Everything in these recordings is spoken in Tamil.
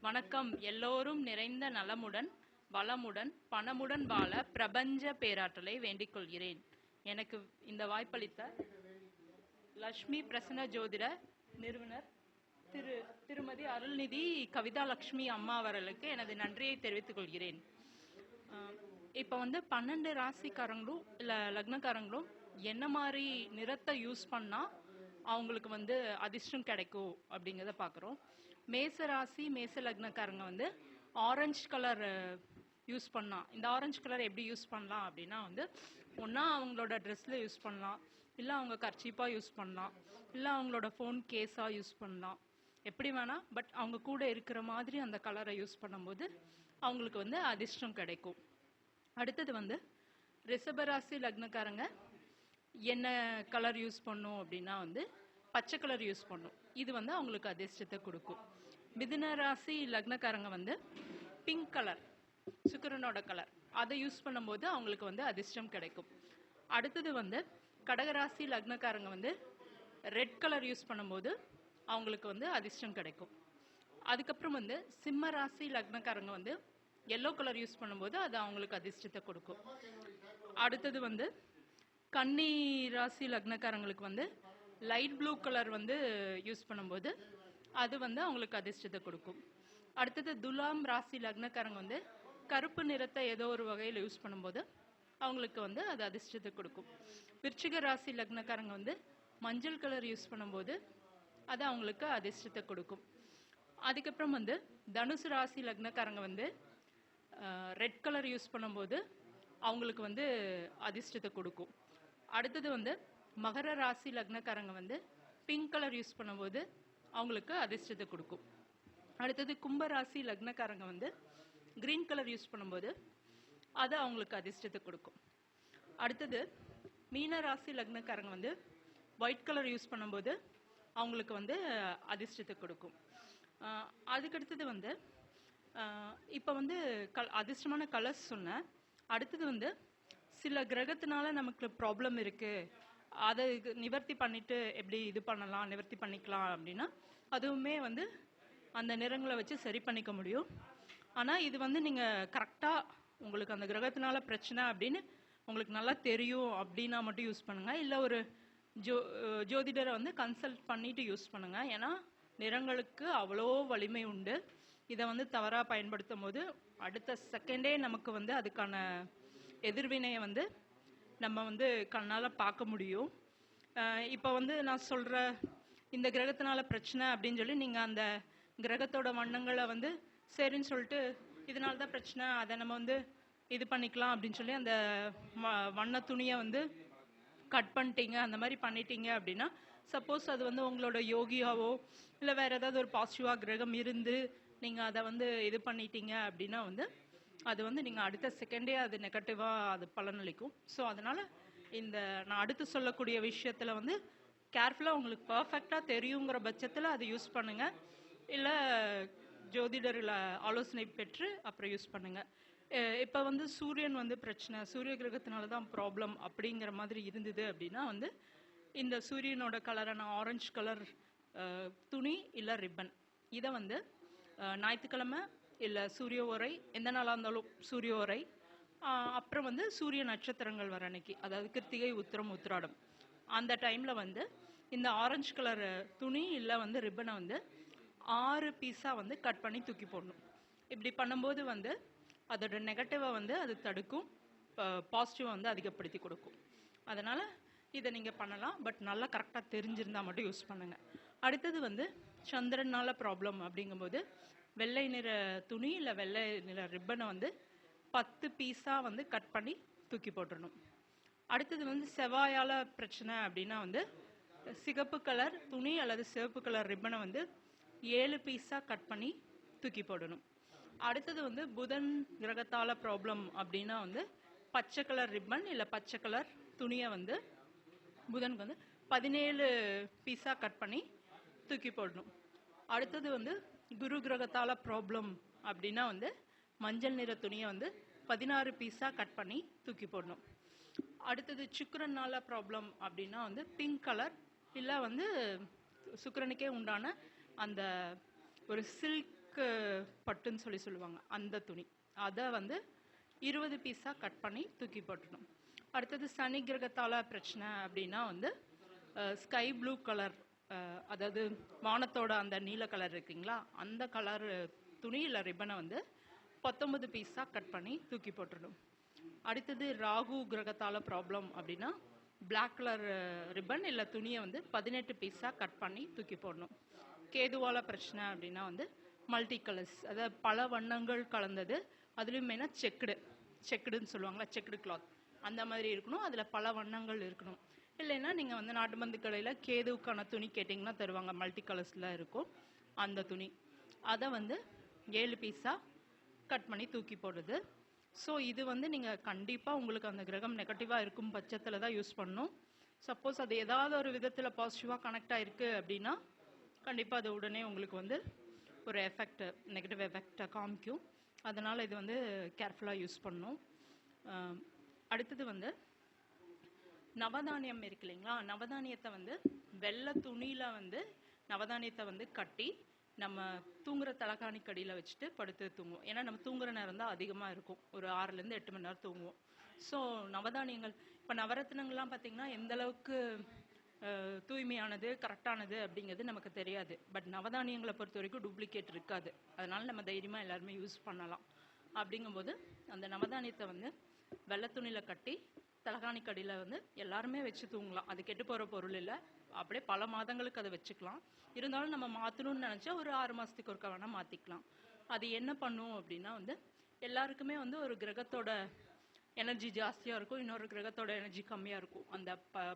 வணக்கம். எல்லோரும் நிறைந்த நலமுடன் வளமுடன் பணமுடன் வாழ பிரபஞ்ச பேராற்றலை வேண்டிக் கொள்கிறேன். எனக்கு இந்த வாய்ப்பளித்த லக்ஷ்மி பிரசன்ன ஜோதிட நிறுவனர் திருமதி அருள்நிதி கவிதா லக்ஷ்மி அம்மா அவர்களுக்கு எனது நன்றியை தெரிவித்துக் கொள்கிறேன். இப்போ 12 ராசிக்காரங்களும் இல்லை லக்னக்காரங்களும் என்ன மாதிரி நிறத்தை யூஸ் பண்ணால் அவங்களுக்கு அதிர்ஷ்டம் கிடைக்கும் அப்படிங்கிறத பார்க்குறோம். மேச ராசி மேச லக்னக்காரங்க ஆரஞ்சு கலர் யூஸ் பண்ணலாம். இந்த ஆரஞ்சு கலர் எப்படி யூஸ் பண்ணலாம் அப்படின்னா ஒன்றா அவங்களோட ட்ரெஸ்ஸில் யூஸ் பண்ணலாம், இல்லை அவங்க கர்ச்சீப்பாக யூஸ் பண்ணலாம், இல்லை அவங்களோட ஃபோன் கேஸாக யூஸ் பண்ணலாம், எப்படி வேணால். பட் அவங்க கூட இருக்கிற மாதிரி அந்த கலரை யூஸ் பண்ணும்போது அவங்களுக்கு அதிர்ஷ்டம் கிடைக்கும். அடுத்தது ரிஷபராசி லக்னக்காரங்க என்ன கலர் யூஸ் பண்ணும் அப்படின்னா பச்சை கலர் யூஸ் பண்ணும். இது அவங்களுக்கு அதிர்ஷ்டத்தை கொடுக்கும். மிதுன ராசி லக்னக்காரங்க பிங்க் கலர், சுக்கிரனோட கலர், அதை யூஸ் பண்ணும்போது அவங்களுக்கு அதிர்ஷ்டம் கிடைக்கும். அடுத்தது கடகராசி லக்னக்காரங்க ரெட் கலர் யூஸ் பண்ணும்போது அவங்களுக்கு அதிர்ஷ்டம் கிடைக்கும். அதுக்கப்புறம் சிம்ம ராசி லக்னக்காரங்க எல்லோ கலர் யூஸ் பண்ணும்போது அது அவங்களுக்கு அதிர்ஷ்டத்தை கொடுக்கும். அடுத்தது கன்னி ராசி லக்னக்காரங்களுக்கு லைட் ப்ளூ கலர் யூஸ் பண்ணும்போது அது அவங்களுக்கு அதிர்ஷ்டத்தை கொடுக்கும். அடுத்தது துலாம் ராசி லக்னக்காரங்க கருப்பு நிறத்தை ஏதோ ஒரு வகையில் யூஸ் பண்ணும்போது அவங்களுக்கு அது அதிர்ஷ்டத்தை கொடுக்கும். விருச்சிக ராசி லக்னக்காரங்க மஞ்சள் கலர் யூஸ் பண்ணும்போது அது அவங்களுக்கு அதிர்ஷ்டத்தை கொடுக்கும். அதுக்கப்புறம் தனுசு ராசி லக்னக்காரங்க ரெட் கலர் யூஸ் பண்ணும்போது அவங்களுக்கு அதிர்ஷ்டத்தை கொடுக்கும். அடுத்தது மகர ராசி லக்னக்காரங்க பிங்க் கலர் யூஸ் பண்ணும்போது அவங்களுக்கு அதிர்ஷ்டத்தை கொடுக்கும். அடுத்தது கும்பராசி லக்னக்காரங்க கிரீன் கலர் யூஸ் பண்ணும்போது அது அவங்களுக்கு அதிர்ஷ்டத்தை கொடுக்கும். அடுத்தது மீன ராசி லக்னக்காரங்க ஒயிட் கலர் யூஸ் பண்ணும்போது அவங்களுக்கு அதிர்ஷ்டத்தை கொடுக்கும். அதுக்கடுத்தது இப்போ அதிர்ஷ்டமான கலர்ஸ் சொன்னேன். அடுத்தது சில கிரகத்தினால நமக்கு ப்ராப்ளம் இருக்குது, அதை நிவர்த்தி பண்ணிட்டு எப்படி இது பண்ணலாம், நிவர்த்தி பண்ணிக்கலாம் அப்படின்னா அதுவுமே அந்த நிறங்களை வச்சு சரி பண்ணிக்க முடியும். ஆனால் இது நீங்கள் கரெக்டாக உங்களுக்கு அந்த கிரகத்தினால பிரச்சனை அப்படின்னு உங்களுக்கு நல்லா தெரியும் அப்படின்னா மட்டும் யூஸ் பண்ணுங்கள். இல்லை ஒரு ஜோதிடரை கன்சல்ட் பண்ணிட்டு யூஸ் பண்ணுங்கள். ஏன்னா நிறங்களுக்கு அவ்வளோ வலிமை உண்டு. இதை தவறாக பயன்படுத்தும் போது அடுத்த செகண்டே நமக்கு அதுக்கான எதிர்வினையை நம்ம கண்ணால் பார்க்க முடியும். இப்போ நான் சொல்கிற இந்த கிரகத்தினால பிரச்சனை அப்படின்னு சொல்லி நீங்கள் அந்த கிரகத்தோட வண்ணங்களை சரின்னு சொல்லிட்டு இதனால தான் பிரச்சனை, அதை நம்ம இது பண்ணிக்கலாம் அப்படின்னு சொல்லி அந்த வண்ண துணியை கட் பண்ணிட்டீங்க, அந்த மாதிரி பண்ணிட்டீங்க அப்படின்னா சப்போஸ் அது உங்களோட யோகியாவோ இல்லை வேறு ஏதாவது ஒரு பாசிட்டிவாக கிரகம் இருந்து நீங்கள் அதை இது பண்ணிட்டீங்க அப்படின்னா அது நீங்கள் அடுத்த செகண்டே அது நெகட்டிவாக அது பலனளிக்கும். ஸோ அதனால் இந்த நான் அடுத்து சொல்லக்கூடிய விஷயத்தில் கேர்ஃபுல்லாக உங்களுக்கு பர்ஃபெக்டாக தெரியுங்கிற பட்சத்தில் அதை யூஸ் பண்ணுங்கள். இல்லை ஜோதிடரில் ஆலோசனை பெற்று அப்புறம் யூஸ் பண்ணுங்கள். இப்போ சூரியன் பிரச்சனை, சூரிய கிரகத்தினால தான் ப்ராப்ளம் அப்படிங்கிற மாதிரி இருந்தது அப்படின்னா இந்த சூரியனோட கலரான ஆரஞ்சு கலர் துணி இல்லை ரிப்பன், இதை ஞாயிற்றுக்கிழமை இல்லை சூரிய ஓரை, எந்த நாளாக இருந்தாலும் சூரிய ஓரை, அப்புறம் சூரிய நட்சத்திரங்கள் வர அன்னைக்கு, அதாவது கிருத்திகை உத்திரம் உத்திராடம், அந்த டைமில் இந்த ஆரஞ்சு கலர் துணி இல்லை ரிப்பனை 6 பீஸாக கட் பண்ணி தூக்கி போடணும். இப்படி பண்ணும்போது அதோட நெகட்டிவை அது தடுக்கும், பாசிட்டிவை அதிகப்படுத்தி கொடுக்கும். அதனால் இதை நீங்கள் பண்ணலாம். பட் நல்லா கரெக்டாக தெரிஞ்சிருந்தால் மட்டும் யூஸ் பண்ணுங்கள். அடுத்தது சந்திரனால ப்ராப்ளம் அப்படிங்கும்போது வெள்ளை நிற துணி இல்லை வெள்ளை நிற ரிப்பனை 10 பீஸாக கட் பண்ணி தூக்கி போட்டுடணும். அடுத்தது செவ்வாயால் பிரச்சனை அப்படின்னா சிகப்பு கலர் துணி அல்லது சிவப்பு கலர் ரிப்பனை 7 பீஸாக கட் பண்ணி தூக்கி போடணும். அடுத்தது புதன் கிரகத்தால் ப்ராப்ளம் அப்படின்னா பச்சை கலர் ரிப்பன் இல்லை பச்சை கலர் துணியை புதனுக்கு 17 பீஸாக கட் பண்ணி தூக்கி போடணும். அடுத்தது குரு கிரகத்தால் ப்ராப்ளம் அப்படின்னா மஞ்சள் நிற துணியை 16 பீஸாக கட் பண்ணி தூக்கி போடணும். அடுத்தது சுக்கிரனால ப்ராப்ளம் அப்படின்னா பிங்க் கலர் இல்லை சுக்கிரனுக்கே உண்டான அந்த ஒரு சில்க் சில்க் பட்டுன்னு சொல்லுவாங்க, அந்த துணி அதை வந்து 20 பீஸாக கட் பண்ணி தூக்கி போட்டுடணும். அடுத்தது சனி கிரகத்தால் பிரச்சனை அப்படின்னா வந்து ஸ்கை ப்ளூ கலர், அதாவது வானத்தோட அந்த நீல கலர் இருக்குங்களா, அந்த கலர் துணி இல்லை ரிப்பனை வந்து 19 பீஸாக கட் பண்ணி தூக்கி போட்டுடணும். அடுத்தது ராகு கிரகத்தால் ப்ராப்ளம் அப்படின்னா பிளாக் கலர் ரிப்பன் இல்லை துணியை வந்து 18 பீஸாக கட் பண்ணி தூக்கி போடணும். கேதுவால பிரச்சனை அப்படின்னா வந்து மல்டி கலர்ஸ், அதாவது பல வண்ணங்கள் கலந்தது, அதுலேயும் மெயினாக செக்குடுன்னு சொல்லுவாங்களா, செக்குடு கிளாத் அந்த மாதிரி இருக்கணும், அதில் பல வண்ணங்கள் இருக்கணும். இல்லைன்னா நீங்கள் வந்து நாட்டு மருந்து கடையில் கேதுவுக்கான துணி கேட்டிங்கன்னா தருவாங்க, மல்டி கலர்ஸில் இருக்கும் அந்த துணி. அதை வந்து 7 பீஸாக கட் பண்ணி தூக்கி போடுறது. ஸோ இது வந்து நீங்கள் கண்டிப்பாக உங்களுக்கு அந்த கிரகம் நெகட்டிவாக இருக்கும் பட்சத்தில் தான் யூஸ் பண்ணணும். சப்போஸ் அது ஏதாவது ஒரு விதத்தில் பாசிட்டிவாக கனெக்ட் ஆகிருக்கு அப்படின்னா கண்டிப்பாக அது உடனே உங்களுக்கு வந்து ஒரு எஃபெக்ட், நெகட்டிவ் எஃபெக்டை காமிக்கும். அதனால் இது வந்து கேர்ஃபுல்லாக யூஸ் பண்ணணும். அடுத்தது வந்து நவதானியம் இருக்கு இல்லைங்களா, நவதானியத்தை வந்து வெள்ளை துணியில் வந்து நவதானியத்தை வந்து கட்டி நம்ம தூங்குற தலகாணி கடியில் வச்சுட்டு படுத்து தூங்குவோம். ஏன்னா நம்ம தூங்குற நேரம் தான் அதிகமாக இருக்கும், ஒரு 6லேருந்து 8 மணி நேரம் தூங்குவோம். ஸோ நவதானியங்கள் இப்போ நவரத்னங்கள்லாம் பார்த்திங்கன்னா எந்த அளவுக்கு தூய்மையானது கரெக்டானது அப்படிங்கிறது நமக்கு தெரியாது. பட் நவதானியங்களை பொறுத்த வரைக்கும் டூப்ளிகேட் இருக்காது, அதனால் நம்ம தைரியமாக எல்லாருமே யூஸ் பண்ணலாம். அப்படிங்கும்போது அந்த நவதானியத்தை வந்து வெள்ளை துணியில் கட்டி தலகாணி கடியில் வந்து எல்லாருமே வச்சு தூங்கலாம். அது கெட்டு போகிற பொருள் இல்லை, அப்படியே பல மாதங்களுக்கு அதை வச்சுக்கலாம். இருந்தாலும் நம்ம மாற்றணும்னு நினச்சா ஒரு 6 மாதத்துக்கு ஒருக்கா வேணால் மாற்றிக்கலாம். அது என்ன பண்ணும் அப்படின்னா வந்து எல்லாருக்குமே வந்து ஒரு கிரகத்தோட எனர்ஜி ஜாஸ்தியாக இருக்கும், இன்னொரு கிரகத்தோட எனர்ஜி கம்மியாக இருக்கும். அந்த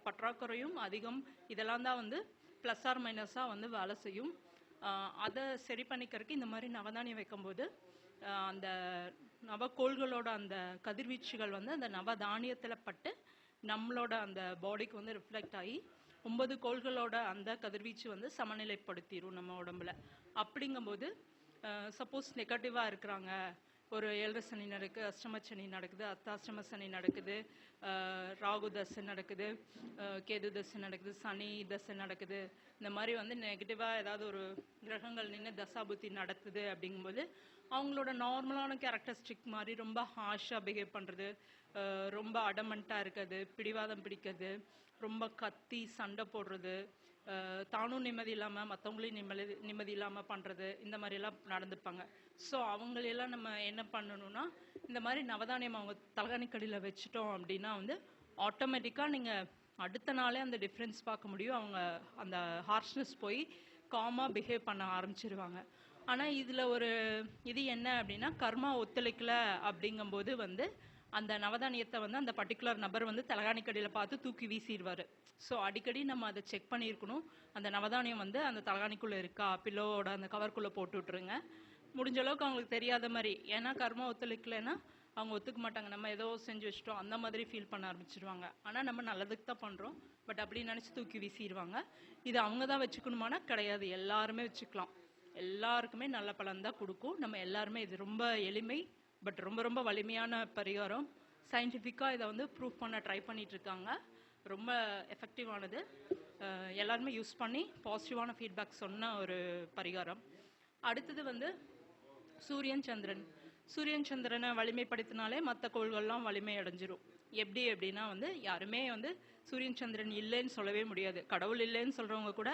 பற்றாக்குறையும் அதிகம் இதெல்லாம் தான் வந்து ப்ளஸ் ஆர் மைனஸாக வந்து வேலை செய்யும். அதை சரி பண்ணிக்கிறதுக்கு இந்த மாதிரி நவதானியம் வைக்கும்போது அந்த நவக்கோள்களோட அந்த கதிர்வீச்சுகள் வந்து அந்த நவதானியத்தில் பட்டு நம்மளோட அந்த பாடிக்கு வந்து ரிஃப்ளெக்ட் ஆகி 9 கோள்களோட அந்த கதிர்வீச்சு வந்து சமநிலைப்படுத்திடும் நம்ம உடம்புல. அப்படிங்கும்போது சப்போஸ் நெகட்டிவாக இருக்கிறாங்க, ஒரு 7 சனி நடக்குது, அஷ்டம சனி நடக்குது, அர்த்தாஷ்டம சனி நடக்குது, ராகு தசை நடக்குது, கேது தசை நடக்குது, சனி தசை நடக்குது, இந்த மாதிரி வந்து நெகட்டிவாக ஏதாவது ஒரு கிரகங்கள் நின்று தசாபுத்தி நடத்துது அப்படிங்கும்போது அவங்களோட நார்மலான கேரக்டரிஸ்டிக் மாதிரி ரொம்ப ஹார்ஷாக பிஹேவ் பண்ணுறது, ரொம்ப அடமெண்ட்டாக இருக்கிறது, பிடிவாதம் பிடிக்கிறது, ரொம்ப கத்தி சண்டை போடுறது, தானும் நிம்மதி இல்லாமல் மற்றவங்களையும் நிம்மதி இல்லாமல் பண்ணுறது, இந்த மாதிரிலாம் நடந்துப்பாங்க. ஸோ அவங்களெல்லாம் நம்ம என்ன பண்ணணும்னா இந்த மாதிரி நவதானியம் அவங்க தலகாணிக்கடியில் வச்சுட்டோம் அப்படின்னா வந்து ஆட்டோமேட்டிக்காக நீங்கள் அடுத்த நாளே அந்த டிஃப்ரென்ஸ் பார்க்க முடியும். அவங்க அந்த ஹார்ஷ்னஸ் போய் காமாக பிஹேவ் பண்ண ஆரம்பிச்சிருவாங்க. ஆனால் இதில் ஒரு இது என்ன அப்படின்னா கர்மா ஒத்துழைக்கல அப்படிங்கும்போது வந்து அந்த நவதானியத்தை வந்து அந்த பர்டிகுலர் நபர் வந்து தலகாணிக்கடியில் பார்த்து தூக்கி வீசிடுவார். ஸோ அடிக்கடி நம்ம அதை செக் பண்ணியிருக்கணும், அந்த நவதானியம் வந்து அந்த தலகாணிக்குள்ளே இருக்கா, பில்லோவோட அந்த கவர்க்குள்ளே போட்டு விட்ருங்க முடிஞ்ச அளவுக்கு அவங்களுக்கு தெரியாத மாதிரி. ஏன்னா கர்மா ஒத்துழைக்கலைன்னா அவங்க ஒத்துக்க மாட்டாங்க, நம்ம ஏதோ செஞ்சு வச்சிட்டோம் அந்த மாதிரி ஃபீல் பண்ண ஆரம்பிச்சிருவாங்க. ஆனால் நம்ம நல்லதுக்கு தான் பண்ணுறோம், பட் அப்படி நினச்சி தூக்கி வீசிடுவாங்க. இது அவங்க தான் வச்சுக்கணுமானா கிடையாது, எல்லாருமே வச்சுக்கலாம், எல்லாருக்குமே நல்ல பலன் தான் கொடுக்கும். நம்ம எல்லாருமே இது ரொம்ப எளிமை பட் ரொம்ப ரொம்ப வலிமையான பரிகாரம். சயின்டிஃபிக்காக இதை வந்து ப்ரூஃப் பண்ண ட்ரை பண்ணிட்டு இருக்காங்க, ரொம்ப எஃபெக்டிவானது. எல்லாருமே யூஸ் பண்ணி பாசிட்டிவான ஃபீட்பேக் சொன்ன ஒரு பரிகாரம். அடுத்தது வந்து சூரியன் சந்திரன். சூரியன் சந்திரனை வலிமைப்படுத்தினாலே மற்ற கோள்கள்லாம் வலிமை அடைஞ்சிரும். எப்படி அப்படின்னா வந்து யாருமே வந்து சூரியன் சந்திரன் இல்லைன்னு சொல்லவே முடியாது. கடவுள் இல்லைன்னு சொல்கிறவங்க கூட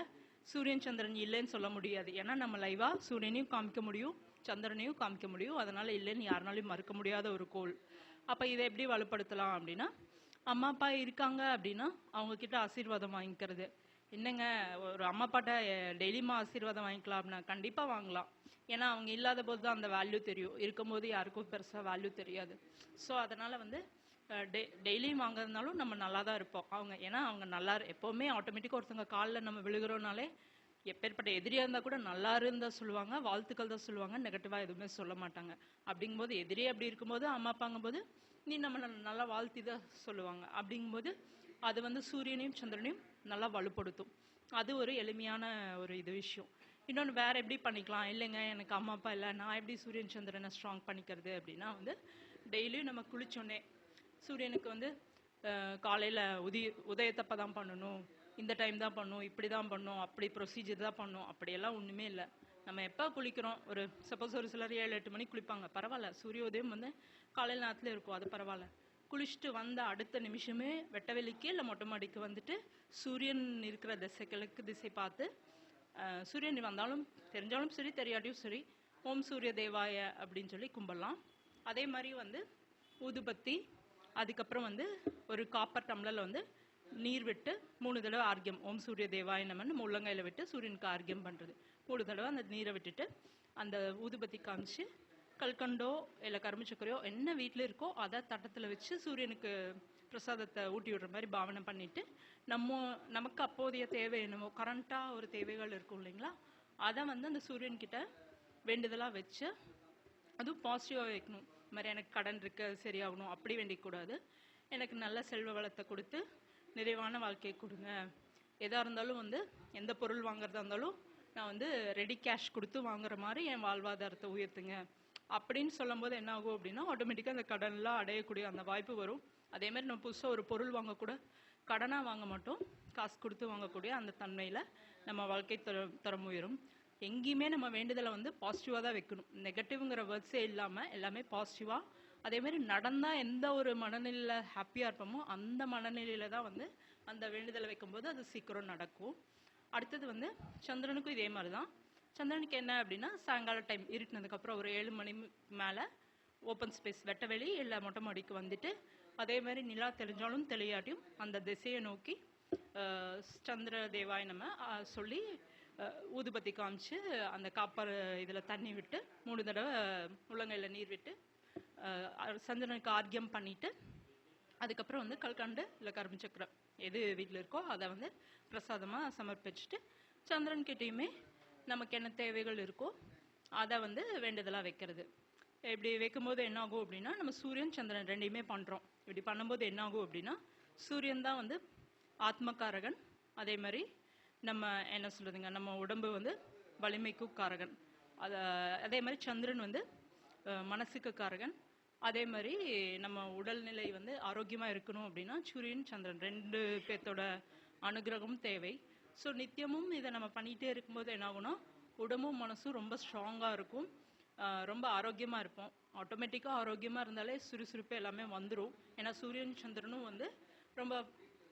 சூரியன் சந்திரன் இல்லைன்னு சொல்ல முடியாது. ஏன்னா நம்ம லைவாக சூரியனையும் காமிக்க முடியும், சந்திரனையும் காமிக்க முடியும். அதனால் இல்லைன்னு யாருனாலையும் மறுக்க முடியாத ஒரு கோள். அப்போ இதை எப்படி வலுப்படுத்தலாம் அப்படின்னா, அம்மா அப்பா இருக்காங்க அப்படின்னா அவங்கக்கிட்ட ஆசீர்வாதம் வாங்கிக்கிறது. என்னங்க ஒரு அம்மா அப்பாட்ட டெய்லியுமா ஆசீர்வாதம் வாங்கிக்கலாம் அப்படின்னா கண்டிப்பாக வாங்கலாம். ஏன்னா அவங்க இல்லாத போது தான் அந்த வேல்யூ தெரியும், இருக்கும்போது யாருக்கும் பெருசாக வேல்யூ தெரியாது. ஸோ அதனால் வந்து டெய்லியும் வாங்குறதுனாலும் நம்ம நல்லா தான் இருப்போம். அவங்க ஏன்னா அவங்க நல்லா எப்போவுமே ஆட்டோமேட்டிக்காக ஒருத்தவங்க காலில் நம்ம விழுகிறோனாலே எப்பேற்பட்ட எதிரியாக இருந்தால் கூட நல்லா இருந்தால் சொல்லுவாங்க, வாழ்த்துக்கள் தான் சொல்லுவாங்க, நெகட்டிவாக எதுவுமே சொல்ல மாட்டாங்க. அப்படிங்கும்போது எதிரியே அப்படி இருக்கும்போது அம்மா அப்பாங்கும்போது நீ நம்ம நல்லா வாழ்த்தி தான் சொல்லுவாங்க. அப்படிங்கும்போது அது வந்து சூரியனையும் சந்திரனையும் நல்லா வலுப்படுத்தும். அது ஒரு எளிமையான ஒரு விஷயம். இன்னொன்று வேறு எப்படி பண்ணிக்கலாம், இல்லைங்க எனக்கு அம்மா அப்பா இல்லை, நான் எப்படி சூரியன் சந்திரனை ஸ்ட்ராங் பண்ணிக்கிறது அப்படின்னா வந்து டெய்லியும் நம்ம குளிச்சோன்னே சூரியனுக்கு வந்து காலையில் உதயத்தப்போ தான் பண்ணணும், இந்த டைம் தான் பண்ணணும், இப்படி தான் பண்ணணும், அப்படி ப்ரொசீஜர் தான் பண்ணணும், அப்படியெல்லாம் ஒன்றுமே இல்லை. நம்ம எப்போ குளிக்கிறோம், ஒரு சப்போஸ் ஒரு சிலர் 7-8 மணிக்கு குளிப்பாங்க, பரவாயில்ல. சூரிய உதயம் வந்து காலையில் நேரத்தில் இருக்கும், அது பரவாயில்ல. குளிச்சுட்டு வந்த அடுத்த நிமிஷமே வெட்ட வெளிக்கு இல்லை மொட்டை மாடிக்கு வந்துட்டு சூரியன் இருக்கிற திசை கிழக்கு திசை பார்த்து சூரியன் வந்தாலும் தெரிஞ்சாலும் சரி தெரியாட்டியும் சரி ஓம் சூரிய தேவாய அப்படின்னு சொல்லி கும்பிடலாம். அதே மாதிரி வந்து ஊதுபத்தி, அதுக்கப்புறம் வந்து ஒரு காப்பர் டம்ளரில் வந்து நீர் விட்டு 3 தடவை ஆர்க்கியம், ஓம் சூரிய தேவாய நம்ம உள்ளங்கையில் விட்டு சூரியனுக்கு ஆர்க்கியம் பண்ணுறது. 3 தடவை அந்த நீரை விட்டுட்டு அந்த ஊதுபத்தி காமிச்சு கல்கண்டோ இல்லை கரும்பு சக்கரையோ என்ன வீட்டில் இருக்கோ அதை தட்டத்தில் வச்சு சூரியனுக்கு பிரசாதத்தை ஊட்டி விடுற மாதிரி பாவனை பண்ணிட்டு நமக்கு அப்போதைய தேவை என்னமோ கரண்ட்டாக ஒரு தேவைகள் இருக்கும் இல்லைங்களா, அதை வந்து அந்த சூரியன்கிட்ட வேண்டுதலாக வச்சு அதுவும் பாசிட்டிவாக வைக்கணும். இந்த மாதிரி எனக்கு கடன் இருக்கு அது சரியாகணும் அப்படி வேண்டிக்கூடாது. எனக்கு நல்ல செல்வ வளத்தை கொடுத்து நிறைவான வாழ்க்கையை கொடுங்க. எதாக இருந்தாலும் வந்து எந்த பொருள் வாங்குறதா இருந்தாலும் நான் வந்து ரெடி கேஷ் கொடுத்து வாங்குற மாதிரி என் வாழ்வாதாரத்தை உயர்த்துங்க அப்படின்னு சொல்லும் போது என்ன ஆகும் அப்படின்னா ஆட்டோமேட்டிக்காக அந்த கடன்லாம் அடையக்கூடிய அந்த வாய்ப்பு வரும். அதே மாதிரி நம்ம புதுசாக ஒரு பொருள் வாங்கக்கூட கடனாக வாங்க மாட்டோம், காசு கொடுத்து வாங்கக்கூடிய அந்த தன்மையில் நம்ம வாழ்க்கை தரம் உயரும். எங்கேயுமே நம்ம வேண்டுதலை வந்து பாசிட்டிவாக தான் வைக்கணும், நெகட்டிவ்ங்கிற வேர்ட்ஸே இல்லாமல் எல்லாமே பாசிட்டிவாக. அதேமாதிரி நடந்தால் எந்த ஒரு மனநிலையில் ஹாப்பியாக இருப்போமோ அந்த மனநிலையில் தான் வந்து அந்த வேண்டுதலை வைக்கும்போது அது சீக்கிரம் நடக்கும். அடுத்தது வந்து சந்திரனுக்கும் இதே மாதிரி தான். சந்திரனுக்கு என்ன அப்படின்னா சாயங்கால டைம் இருட்டினதுக்கப்புறம் ஒரு 7 மணி மேலே ஓப்பன் ஸ்பேஸ் வெட்ட வெளி இல்லை மொட்டை மாடிக்கு வந்துட்டு அதே மாதிரி நிலா தெரிஞ்சாலும் தெளியாட்டியும் அந்த திசையை நோக்கி சந்திர தேவாய் நம்ம சொல்லி ஊதுபத்தி காமிச்சு அந்த காப்பர் இதில் தண்ணி விட்டு 3 தடவை உள்ளங்கையில் நீர் விட்டு சந்திரனுக்கு ஆர்க்கியம் பண்ணிட்டு அதுக்கப்புறம் வந்து கல்கண்டு இல்லை கரும்பு சக்கரம் எது வீட்டில் இருக்கோ அதை வந்து பிரசாதமாக சமர்ப்பிச்சுட்டு சந்திரன்கிட்டையுமே நமக்கு என்ன தேவைகள் இருக்கோ அதை வந்து வேண்டுதலாக வைக்கிறது. இப்படி வைக்கும்போது என்ன ஆகும் அப்படின்னா நம்ம சூரியன் சந்திரன் ரெண்டையுமே பண்ணுறோம். இப்படி பண்ணும்போது என்ன ஆகும் அப்படின்னா சூரியன் தான் வந்து ஆத்மகாரகன், அதே மாதிரி நம்ம என்ன சொல்கிறதுங்க நம்ம உடம்பு வந்து வலிமைக்கு காரகன், அதே மாதிரி சந்திரன் வந்து மனசுக்கு காரகன். அதே மாதிரி நம்ம உடல்நிலை வந்து ஆரோக்கியமாக இருக்கணும் அப்படின்னா சூரியன் சந்திரன் 2 பேர்த்தோட அனுகிரகம் தேவை. ஸோ நித்தியமும் இதை நம்ம பண்ணிகிட்டே இருக்கும்போது என்ன ஆகும்னா உடம்பும் மனசும் ரொம்ப ஸ்ட்ராங்காக இருக்கும், ரொம்ப ஆரோக்கியமாக இருப்போம். ஆட்டோமேட்டிக்காக ஆரோக்கியமாக இருந்தாலே சுறுசுறுப்பு எல்லாமே வந்துடும். ஏன்னா சூரியன் சந்திரனும் வந்து ரொம்ப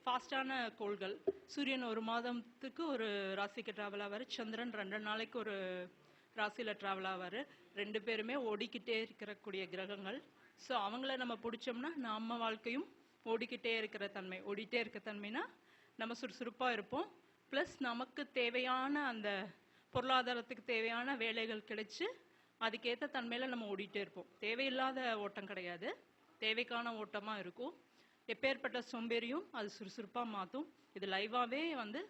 ஃபாஸ்டான கோள்கள். சூரியன் 1 மாதத்துக்கு ஒரு ராசிக்கு ட்ராவல் ஆவார், சந்திரன் 2 நாளைக்கு ஒரு ராசியில் ட்ராவல் ஆவார். 2 பேருமே ஓடிக்கிட்டே இருக்கக்கூடிய கிரகங்கள். ஸோ அவங்கள நம்ம பிடிச்சோம்னா நம்ம வாழ்க்கையும் ஓடிக்கிட்டே இருக்கிற தன்மை. ஓடிட்டே இருக்க தன்மைனா நம்ம சுறுசுறுப்பாக இருப்போம், ப்ளஸ் நமக்கு தேவையான அந்த பொருளாதாரத்துக்கு தேவையான வேலைகள் கிடைச்சி அதுக்கேற்ற தன்மையில் நம்ம ஓடிட்டே இருப்போம். தேவையில்லாத ஓட்டம் கிடையாது, தேவைக்கான ஓட்டமாக இருக்கும். எப்பேற்பட்ட சோம்பேறியும் அது சுறுசுறுப்பாக மாற்றும். இது லைவாகவே வந்து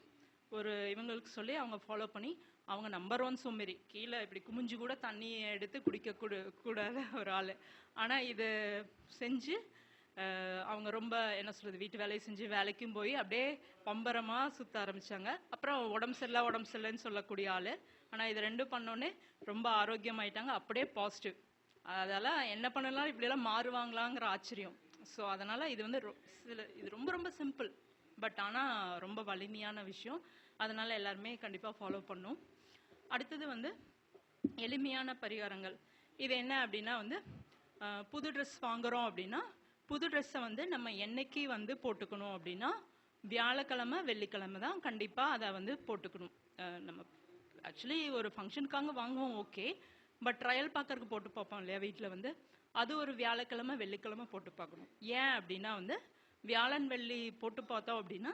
ஒரு இவங்களுக்கு சொல்லி அவங்க ஃபாலோ பண்ணி அவங்க நம்பர் 1 சோம்பேறி, கீழே இப்படி குமிஞ்சு கூட தண்ணியை எடுத்து கூடாத ஒரு ஆள். ஆனால் இது செஞ்சு அவங்க ரொம்ப என்ன சொல்கிறது வீட்டு வேலையை செஞ்சு வேலைக்கும் போய் அப்படியே பம்பரமாக சுற்ற ஆரம்பித்தாங்க. அப்புறம் உடம்பு சரியில்லைன்னு சொல்லக்கூடிய ஆள். ஆனால் இது 2 பண்ணோன்னே ரொம்ப ஆரோக்கியமாயிட்டாங்க, அப்படியே பாசிட்டிவ். அதெல்லாம் என்ன பண்ணலாம் இப்படியெல்லாம் மாறுவாங்களாங்கிற ஆச்சரியம். ஸோ அதனால் இது வந்து இது ரொம்ப ரொம்ப சிம்பிள், பட் ஆனால் ரொம்ப வலிமையான விஷயம். அதனால் எல்லாருமே கண்டிப்பாக ஃபாலோ பண்ணும். அடுத்தது வந்து எளிமையான பரிகாரங்கள். இது என்ன அப்படின்னா வந்து புது ட்ரெஸ் வாங்குகிறோம் அப்படின்னா புது ட்ரெஸ்ஸை வந்து நம்ம என்னைக்கு வந்து போட்டுக்கணும் அப்படின்னா வியாழக்கிழமை வெள்ளிக்கிழமை தான் கண்டிப்பாக அதை வந்து போட்டுக்கணும். நம்ம ஆக்சுவலி ஒரு ஃபங்க்ஷனுக்காக வாங்குவோம் ஓகே, பட் ட்ரையல் பார்க்கறதுக்கு போட்டு பார்ப்போம் இல்லையா வீட்டில் வந்து, அது ஒரு வியாழக்கிழமை வெள்ளிக்கிழமை போட்டு பார்க்கணும். ஏன் அப்படின்னா வந்து வியாழன் வெள்ளி போட்டு பார்த்தோம் அப்படின்னா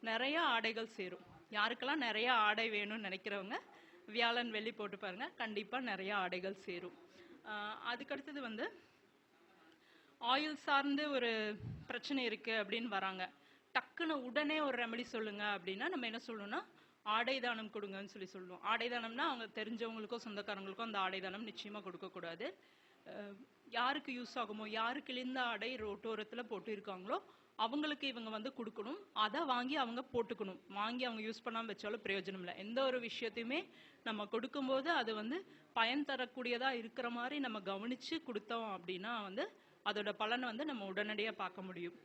நிறைய ஆடைகள் சேரும். யாருக்கெல்லாம் நிறைய ஆடை வேணும்னு நினைக்கிறவங்க வியாழன் வெள்ளி போட்டு பாருங்க, கண்டிப்பாக நிறைய ஆடைகள் சேரும். அதுக்கடுத்தது வந்து ஆயில் சார்ந்து ஒரு பிரச்சனை இருக்குது அப்படின்னு வராங்க, டக்குன்னு உடனே ஒரு ரெமெடி சொல்லுங்க அப்படின்னா நம்ம என்ன சொல்லணும்னா ஆடை தானம் கொடுங்கன்னு சொல்லுவோம். ஆடை தானம்னா அவங்க தெரிஞ்சவங்களுக்கோ சொந்தக்காரங்களுக்கோ அந்த ஆடை தானம் நிச்சயமாக கொடுக்கக்கூடாது. யாருக்கு யூஸ் ஆகுமோ, யாருக்கு கிழிந்த ஆடை ரோட்டோரத்தில் போட்டு இருக்காங்களோ அவங்களுக்கு இவங்க வந்து கொடுக்கணும். அதை வாங்கி அவங்க போட்டுக்கணும். வாங்கி அவங்க யூஸ் பண்ணாமல் வச்சாலும் பிரயோஜனம் இல்லை. எந்த ஒரு விஷயத்தையுமே நம்ம கொடுக்கும்போது அது வந்து பயன் தரக்கூடியதாக இருக்கிற மாதிரி நம்ம கவனித்து கொடுத்தோம் அப்படின்னா வந்து அதோட பலனை வந்து நம்ம உடனடியாக பார்க்க முடியும்.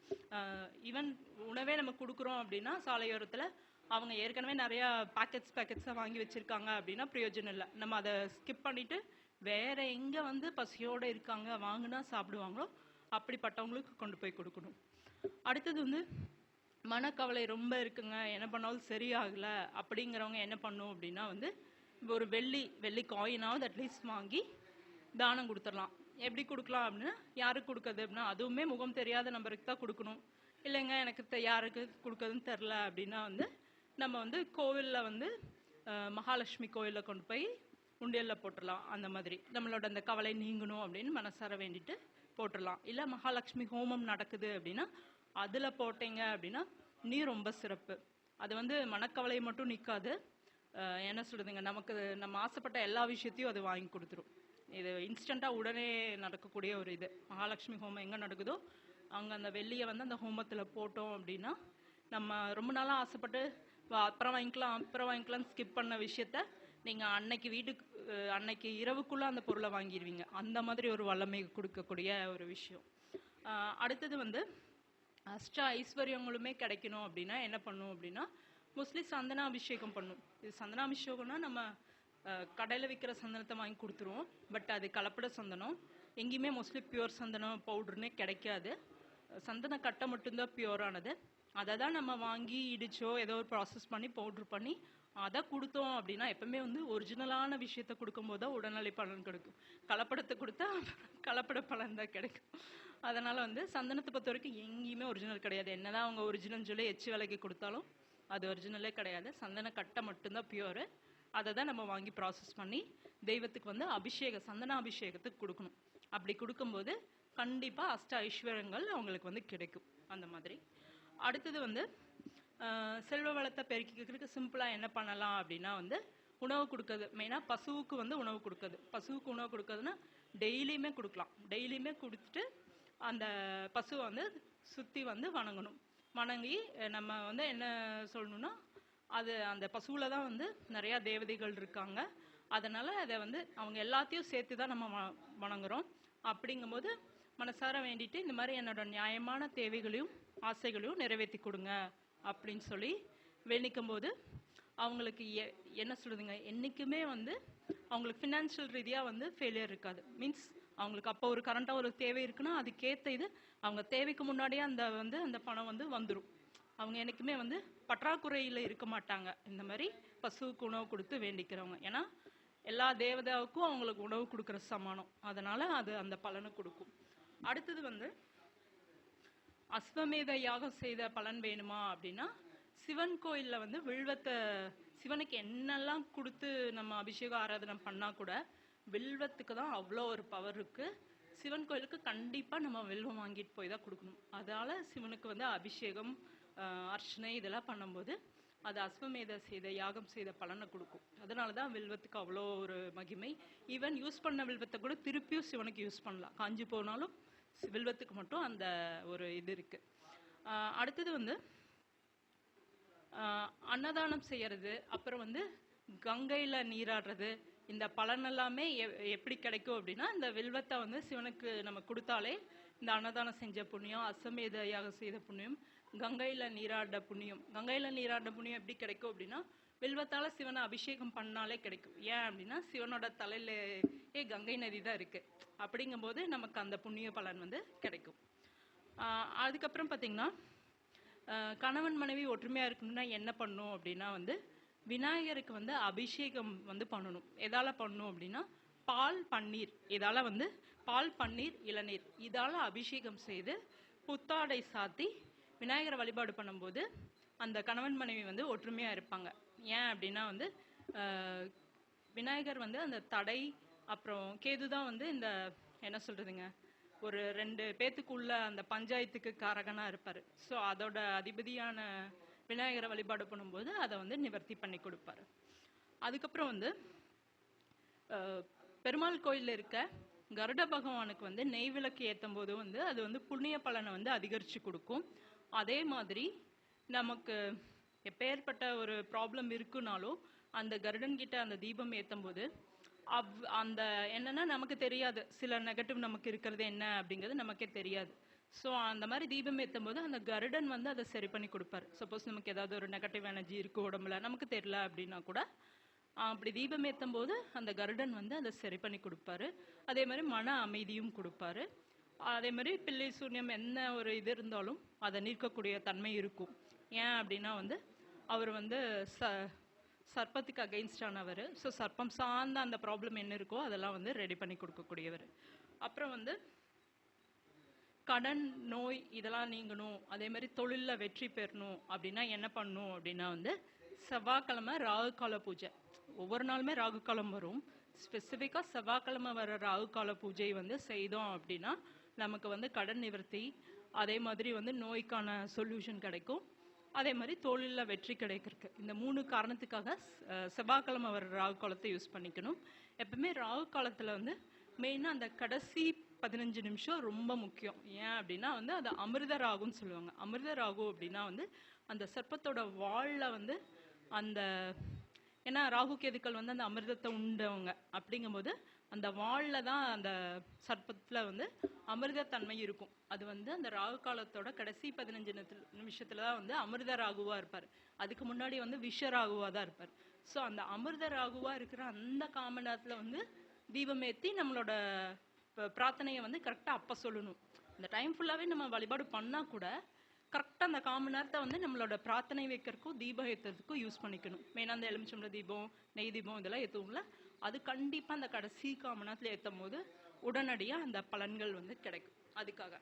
ஈவன் உணவே நம்ம கொடுக்குறோம் அப்படின்னா சாலையோரத்தில் அவங்க ஏற்கனவே நிறையா பேக்கெட்ஸாக வாங்கி வச்சுருக்காங்க அப்படின்னா பிரயோஜனம் இல்லை. நம்ம அதை ஸ்கிப் பண்ணிவிட்டு வேற எங்கே வந்து பசியோடு இருக்காங்க வாங்கினா சாப்பிடுவாங்களோ அப்படிப்பட்டவங்களுக்கு கொண்டு போய் கொடுக்கணும். அடுத்தது வந்து மனக்கவலை ரொம்ப இருக்குங்க, என்ன பண்ணாலும் சரியாகலை அப்படிங்கிறவங்க என்ன பண்ணும் அப்படின்னா வந்து ஒரு வெள்ளி காயினாவது அட்லீஸ்ட் வாங்கி தானம் கொடுத்துடலாம். எப்படி கொடுக்கலாம் அப்படின்னா, யாருக்கு கொடுக்குறது அப்படின்னா அதுவுமே முகம் தெரியாத நம்பருக்கு தான் கொடுக்கணும். இல்லைங்க எனக்கு யாருக்கு கொடுக்குறதுன்னு தெரில அப்படின்னா வந்து நம்ம வந்து கோவிலில் வந்து மகாலட்சுமி கோயிலில் கொண்டு போய் உண்டியலில் போட்டுடலாம். அந்த மாதிரி நம்மளோட அந்த கவலை நீங்கணும் அப்படின்னு மனசார வேண்டிட்டு போட்டுடலாம். இல்லை மகாலட்சுமி ஹோமம் நடக்குது அப்படின்னா அதில் போட்டீங்க அப்படின்னா நீ ரொம்ப சிறப்பு. அது வந்து மனக்கவலை மட்டும் நிற்காது, என்ன சொல்கிறதுங்க, நமக்கு நம்ம ஆசைப்பட்ட எல்லா விஷயத்தையும் அது வாங்கி கொடுத்துரும். இது இன்ஸ்டண்ட்டாக உடனே நடக்கக்கூடிய ஒரு இது. மகாலட்சுமி ஹோமம் எங்கே நடக்குதோ அங்கே அந்த வெள்ளியை வந்து அந்த ஹோமத்தில் போட்டோம் அப்படின்னா நம்ம ரொம்ப நாளாக ஆசைப்பட்டு அப்புறம் வாங்கிக்கலாம்னு ஸ்கிப் பண்ண விஷயத்த நீங்கள் அன்னைக்கு இரவுக்குள்ளே அந்த பொருளை வாங்கிடுவீங்க. அந்த மாதிரி ஒரு வல்லமை கொடுக்கக்கூடிய ஒரு விஷயம். அடுத்தது வந்து அஷ்ட ஐஸ்வர்யங்களுமே கிடைக்கணும் அப்படின்னா என்ன பண்ணும் அப்படின்னா மோஸ்ட்லி சந்தனாபிஷேகம் பண்ணும். இது சந்தனாபிஷேகம்னா நம்ம கடையில் விற்கிற சந்தனத்தை வாங்கி கொடுத்துருவோம். பட் அது கலப்பட சந்தனம். எங்கேயுமே மோஸ்ட்லி பியூர் சந்தனம் பவுடர்னே கிடைக்காது. சந்தன கட்டை மட்டும்தான் பியூரானது. அதை தான் நம்ம வாங்கி இடிச்சோ ஏதோ ஒரு ப்ராசஸ் பண்ணி பவுட்ரு பண்ணி அதை கொடுத்தோம் அப்படின்னா எப்பவுமே வந்து ஒரிஜினலான விஷயத்த கொடுக்கும்போது தான் உடல்நிலை பலன் கிடைக்கும். கலப்படத்தை கொடுத்தா கலப்பட பலன் தான் கிடைக்கும். அதனால் வந்து சந்தனத்தை பொறுத்த வரைக்கும் எங்கேயுமே ஒரிஜினல் கிடையாது. என்னதான் அவங்க ஒரிஜினல் சொல்லி எச்சு விலைக்கு கொடுத்தாலும் அது ஒரிஜினலே கிடையாது. சந்தன கட்டை மட்டும்தான் பியூரு. அதை தான் நம்ம வாங்கி ப்ராசஸ் பண்ணி தெய்வத்துக்கு வந்து சந்தன அபிஷேகத்துக்கு கொடுக்கணும். அப்படி கொடுக்கும்போது கண்டிப்பாக அஷ்ட ஐஸ்வர்யங்கள் அவங்களுக்கு வந்து கிடைக்கும். அந்த மாதிரி அடுத்தது வந்து செல்வ வளத்தை பெருக்கிக்கிறதுக்கு சிம்பிளாக என்ன பண்ணலாம் அப்படின்னா வந்து உணவு கொடுக்குறது. மெயினாக பசுவுக்கு வந்து உணவு கொடுக்குறது. பசுவுக்கு உணவு கொடுக்குறதுன்னா டெய்லியுமே கொடுக்கலாம். டெய்லியுமே கொடுத்துட்டு அந்த பசுவை வந்து சுற்றி வந்து வணங்கணும். வணங்கி நம்ம வந்து என்ன சொல்லணும்னா அது அந்த பசுவில் தான் வந்து நிறையா தேவதைகள் இருக்காங்க. அதனால் அதை வந்து அவங்க எல்லாத்தையும் சேர்த்து தான் நம்ம வணங்குறோம். அப்படிங்கும்போது மனசார வேண்டிட்டு இந்த மாதிரி என்னோட நியாயமான தேவைகளையும் ஆசைகளையும் நிறைவேற்றி கொடுங்க அப்படின்னு சொல்லி வேண்டிக்கும் போது அவங்களுக்கு என்ன சொல்லுதுங்க, என்றைக்குமே வந்து அவங்களுக்கு ஃபினான்ஷியல் ரீதியாக வந்து ஃபெயிலியர் இருக்காது. மீன்ஸ் அவங்களுக்கு அப்போ ஒரு கரண்ட்டாக ஒரு தேவை இருக்குன்னா அதுக்கேற்ற இது அவங்க தேவைக்கு முன்னாடியே அந்த பணம் வந்து வந்துடும். அவங்க என்றைக்குமே வந்து பற்றாக்குறையில் இருக்க மாட்டாங்க. இந்த மாதிரி பசுவுக்கு உணவு கொடுத்து வேண்டிக்கிறவங்க. ஏன்னா எல்லா தேவதாவுக்கும் அவங்களுக்கு உணவு கொடுக்குற சமானம். அதனால் அது அந்த பலனை கொடுக்கும். அடுத்தது வந்து அஸ்வமேத யாகம் செய்த பலன் வேணுமா அப்படின்னா சிவன் கோயிலில் வந்து வில்வத்தை சிவனுக்கு என்னெல்லாம் கொடுத்து நம்ம அபிஷேக ஆராதனை பண்ணால் கூட வில்வத்துக்கு தான் அவ்வளோ ஒரு பவர் இருக்குது. சிவன் கோயிலுக்கு கண்டிப்பாக நம்ம வில்வம் வாங்கிட்டு போய் தான் கொடுக்கணும். அதனால் சிவனுக்கு வந்து அபிஷேகம் அர்ச்சனை இதெல்லாம் பண்ணும்போது அது அஸ்வமேத செய்த யாகம் செய்த பலனை கொடுக்கும். அதனால தான் வில்வத்துக்கு அவ்வளோ ஒரு மகிமை. ஈவன் யூஸ் பண்ண வில்வத்தை கூட திருப்பியும் சிவனுக்கு யூஸ் பண்ணலாம். காஞ்சி போனாலும் வில்வத்துக்கு மட்டும் அந்த ஒரு இது இருக்குது. அடுத்தது வந்து அன்னதானம் செய்யறது, அப்புறம் வந்து கங்கையில் நீராடுறது, இந்த பலன் எல்லாமே எப்படி கிடைக்கும் அப்படின்னா இந்த வில்வத்தை வந்து சிவனுக்கு நம்ம கொடுத்தாலே இந்த அன்னதானம் செஞ்ச புண்ணியம், அஸ்வமேத யாகம் செய்த புண்ணியம், கங்கையில் நீராட புண்ணியம் எப்படி கிடைக்கும் அப்படின்னா வில்வத்தால் சிவனை அபிஷேகம் பண்ணாலே கிடைக்கும். ஏன் அப்படின்னா சிவனோட தலையிலே கங்கை நதி தான் இருக்குது. அப்படிங்கும்போது நமக்கு அந்த புண்ணிய பலன் வந்து கிடைக்கும். அதுக்கப்புறம் பார்த்திங்கன்னா கணவன் மனைவி ஒற்றுமையாக இருக்கணும்னா என்ன பண்ணணும் அப்படின்னா வந்து விநாயகருக்கு வந்து அபிஷேகம் வந்து பண்ணணும். எதால் பண்ணணும் அப்படின்னா பால் பன்னீர், இதால் வந்து பால் பன்னீர் இளநீர் இதால் அபிஷேகம் செய்து புத்தாடை சாத்தி விநாயகரை வழிபாடு பண்ணும்போது அந்த கணவன் மனைவி வந்து ஒற்றுமையாக இருப்பாங்க. ஏன் அப்படின்னா வந்து விநாயகர் வந்து அந்த தடை அப்புறம் கேது தான் வந்து இந்த என்ன சொல்கிறதுங்க ஒரு 2 பேத்துக்குள்ள அந்த பஞ்சாயத்துக்கு காரகனாக இருப்பார். ஸோ அதோட அதிபதியான விநாயகரை வழிபாடு பண்ணும்போது அதை வந்து நிவர்த்தி பண்ணி கொடுப்பாரு. அதுக்கப்புறம் வந்து பெருமாள் கோயிலில் இருக்க கருட பகவானுக்கு வந்து நெய் விளக்கு ஏற்றும் போது வந்து அது வந்து புண்ணிய பலனை வந்து அதிகரித்து கொடுக்கும். அதே மாதிரி நமக்கு எப்பேற்பட்ட ஒரு ப்ராப்ளம் இருக்குனாலும் அந்த கருடன் கிட்ட அந்த தீபம் ஏற்றும் போது அந்த என்னன்னா நமக்கு தெரியாது, சில நெகட்டிவ் நமக்கு இருக்கிறது என்ன அப்படிங்கிறது நமக்கே தெரியாது. ஸோ அந்த மாதிரி தீபம் ஏற்றும் போது அந்த கருடன் வந்து அதை சரி பண்ணி கொடுப்பாரு. சப்போஸ் நமக்கு ஏதாவது ஒரு நெகட்டிவ் எனர்ஜி இருக்குது உடம்புல, நமக்கு தெரியல அப்படின்னா கூட அப்படி தீபம் ஏற்றும் போது அந்த கருடன் வந்து அதை சரி பண்ணி கொடுப்பாரு. அதே மாதிரி மன அமைதியும் கொடுப்பாரு. அதே மாதிரி பில்லி சூன்யம் என்ன ஒரு இது இருந்தாலும் அதை நீக்கக்கூடிய தன்மை இருக்கும். ஏன் அப்படின்னா வந்து அவர் வந்து சர்ப்பத்துக்கு அகெயின்ஸ்டானவர். ஸோ சர்ப்பம் சார்ந்த அந்த ப்ராப்ளம் என்ன இருக்கோ அதெல்லாம் வந்து ரெடி பண்ணி கொடுக்கக்கூடியவர். அப்புறம் வந்து கடன் நோய் இதெல்லாம் நீங்கணும், அதே மாதிரி தொழிலில் வெற்றி பெறணும் அப்படின்னா என்ன பண்ணணும் அப்படின்னா வந்து செவ்வாய்க்கிழமை ராகு கால பூஜை. ஒவ்வொரு நாளுமே ராகு காலம் வரும். ஸ்பெசிஃபிக்காக செவ்வாய்க்கிழமை வர ராகு கால பூஜை வந்து செய்தோம் அப்படின்னா நமக்கு வந்து கடன் நிவர்த்தி, அதே மாதிரி வந்து நோய்க்கான சொல்யூஷன் கிடைக்கும், அதே மாதிரி தொழிலில் வெற்றி கிடைக்கிறதுக்கு. இந்த 3 காரணத்துக்காக செவ்வாய்க்கிழமை வர ராகு காலத்தை யூஸ் பண்ணிக்கணும். எப்பவுமே ராகு காலத்தில் வந்து மெயினாக அந்த கடைசி 15 நிமிஷம் ரொம்ப முக்கியம். ஏன் அப்படின்னா வந்து அது அமிர்த ராகுன்னு சொல்லுவாங்க. அமிர்த ராகு அப்படின்னா வந்து அந்த சர்ப்பத்தோட வாழில் வந்து அந்த, ஏன்னா ராகு கேதுக்கள் வந்து அந்த அமிர்தத்தை உண்டவங்க. அப்படிங்கும்போது அந்த வாழில் தான் அந்த சர்ப்பத்தில் வந்து அமிர்தத்தன்மை இருக்கும். அது வந்து அந்த ராகு காலத்தோட கடைசி 15 நிமிஷத்துல தான் வந்து அமிர்த ராகுவாக இருப்பார். அதுக்கு முன்னாடி வந்து விஷ ராகுவாக தான் இருப்பார். ஸோ அந்த அமிர்த ராகுவாக இருக்கிற அந்த காம நேரத்தில் வந்து தீபமேற்றி நம்மளோட பிரார்த்தனையை வந்து கரெக்டாக அப்போ சொல்லணும். இந்த டைம் ஃபுல்லாகவே நம்ம வழிபாடு பண்ணால் கூட கரெக்டாக அந்த காம நேரத்தை வந்து நம்மளோட பிரார்த்தனை வைக்கிறதுக்கும் தீபம் ஏற்றுறதுக்கும் யூஸ் பண்ணிக்கணும். மெயினாக அந்த எலுமிச்சம்பழ தீபம், நெய் தீபம் இதெல்லாம் ஏற்றுவோம்ல, அது கண்டிப்பாக அந்த கடைசி காம நேரத்தில் ஏற்றும் போது உடனடியாக அந்த பலன்கள் வந்து கிடைக்கும். அதுக்காக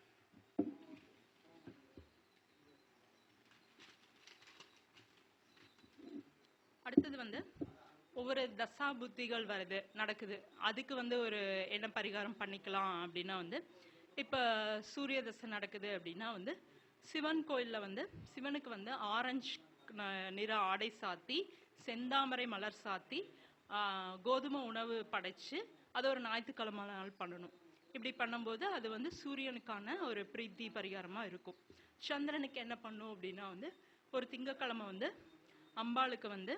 அடுத்தது வந்து ஒவ்வொரு தசா புத்திகள் வருது நடக்குது, அதுக்கு வந்து ஒரு என்ன பரிகாரம் பண்ணிக்கலாம் அப்படின்னா வந்து இப்போ சூரிய தசை நடக்குது அப்படின்னா வந்து சிவன் கோயிலில் வந்து சிவனுக்கு வந்து ஆரஞ்சு நிற ஆடை சாத்தி, செந்தாமரை மலர் சாத்தி, கோதுமை உணவு படைச்சு அதை ஒரு ஞாயிற்றுக்கிழமை நாள் பண்ணணும். இப்படி பண்ணும்போது அது வந்து சூரியனுக்கான ஒரு பிரீத்தி பரிகாரமாக இருக்கும். சந்திரனுக்கு என்ன பண்ணும் அப்படின்னா வந்து ஒரு திங்கக்கிழமை வந்து அம்பாளுக்கு வந்து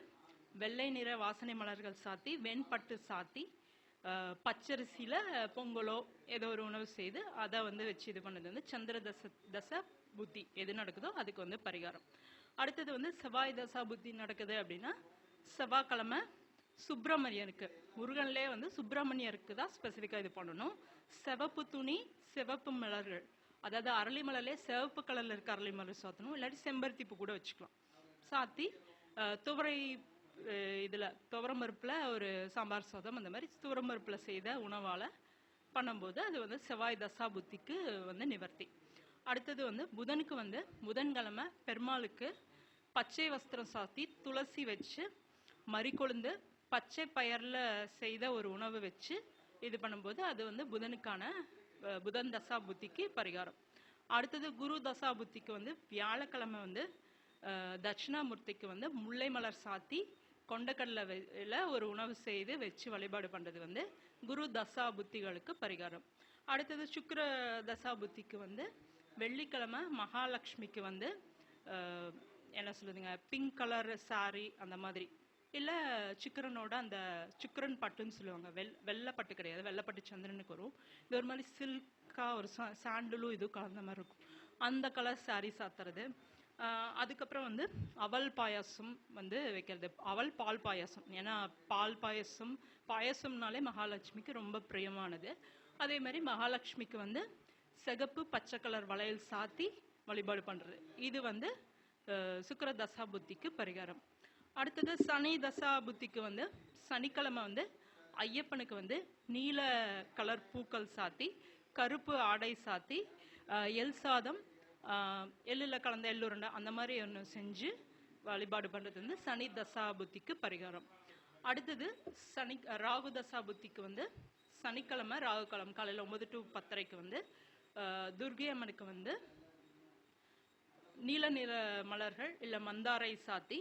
வெள்ளை நிற வாசனை மலர்கள் சாத்தி, வெண்பட்டு சாத்தி, பச்சரிசியில் பொங்கலோ ஏதோ ஒரு உணவு செய்து அதை வந்து வச்சு இது பண்ணது வந்து சந்திர தசை புத்தி எது நடக்குதோ அதுக்கு வந்து பரிகாரம். அடுத்தது வந்து செவ்வாய் தசா புத்தி நடக்குது அப்படின்னா செவ்வாய்க்கிழமை சுப்பிரமணியருக்கு, முருகன்லேயே வந்து சுப்பிரமணியருக்கு தான் ஸ்பெசிஃபிக்காக இது பண்ணணும். சிவப்பு துணி, சிவப்பு மலர்கள், அதாவது அரளி மலர்லேயே சிவப்பு கலரில் இருக்க அரளி மலர் சாத்தணும், இல்லாட்டி செம்பருத்தி பூ கூட வச்சுக்கலாம். சாத்தி துவரை இதில் துவரம்பருப்பில் ஒரு சாம்பார் சாதம் அந்த மாதிரி துவரம்பருப்பில் செய்த உணவால் பண்ணும்போது அது வந்து செவ்வாய் தசா புத்திக்கு வந்து நிவர்த்தி. அடுத்தது வந்து புதனுக்கு வந்து புதன்கிழமை பெருமாளுக்கு பச்சை வஸ்திரம் சாத்தி, துளசி வச்சு, மறிக்கொழுந்து, பச்சை பயிரில் செய்த ஒரு உணவு வச்சு இது பண்ணும்போது அது வந்து புதனுக்கான புதன் தசா புத்திக்கு பரிகாரம். அடுத்தது குரு தசா புத்திக்கு வந்து வியாழக்கிழமை வந்து தட்சிணாமூர்த்திக்கு வந்து முல்லை மலர் சாத்தி, கொண்டக்கடலையில் ஒரு உணவு செய்து வச்சு வழிபாடு பண்ணுறது வந்து குரு தசா புத்திகளுக்கு பரிகாரம். அடுத்தது சுக்கிர தசா புத்திக்கு வந்து வெள்ளிக்கிழமை மகாலட்சுமிக்கு வந்து என்ன சொல்லுதுங்க, பிங்க் கலர் சாரி அந்த மாதிரி, இல்லை சுக்கிரனோட அந்த சுக்கிரன் பட்டுன்னு சொல்லுவாங்க, வெள்ளைப்பட்டு கிடையாது, வெள்ளைப்பட்டு சந்திரனுக்கு வரும். இது ஒரு மாதிரி சில்காக ஒரு சாண்டலும் இதுவும் கலந்த மாதிரி இருக்கும், அந்த கலர் சாரி சாத்துறது. அதுக்கப்புறம் வந்து அவல் பாயாசம் வந்து வைக்கிறது, அவல் பால் பாயாசம். ஏன்னா பால் பாயாசம் பாயாசம்னாலே மகாலட்சுமிக்கு ரொம்ப பிரியமானது. அதே மாதிரி மகாலட்சுமிக்கு வந்து சிகப்பு பச்சை கலர் வளையல் சாத்தி வழிபாடு பண்ணுறது, இது வந்து சுக்கிர தசா புத்திக்கு பரிகாரம். அடுத்தது சனி தசா புத்திக்கு வந்து சனிக்கிழமை வந்து ஐயப்பனுக்கு வந்து நீல கலர் பூக்கள் சாத்தி, கருப்பு ஆடை சாத்தி, எல் சாதம், எள்ளில் கலந்த எள்ளுருண்டை அந்த மாதிரி ஒன்று செஞ்சு வழிபாடு பண்ணுறது வந்து சனி தசா புத்திக்கு பரிகாரம். அடுத்தது ராகு தசா புத்திக்கு வந்து சனிக்கிழமை ராகு காலம் காலையில் 9 to 10:30 வந்து துர்கை அம்மனுக்கு வந்து நீல நிற மலர்கள் இல்லை மந்தாரை சாத்தி,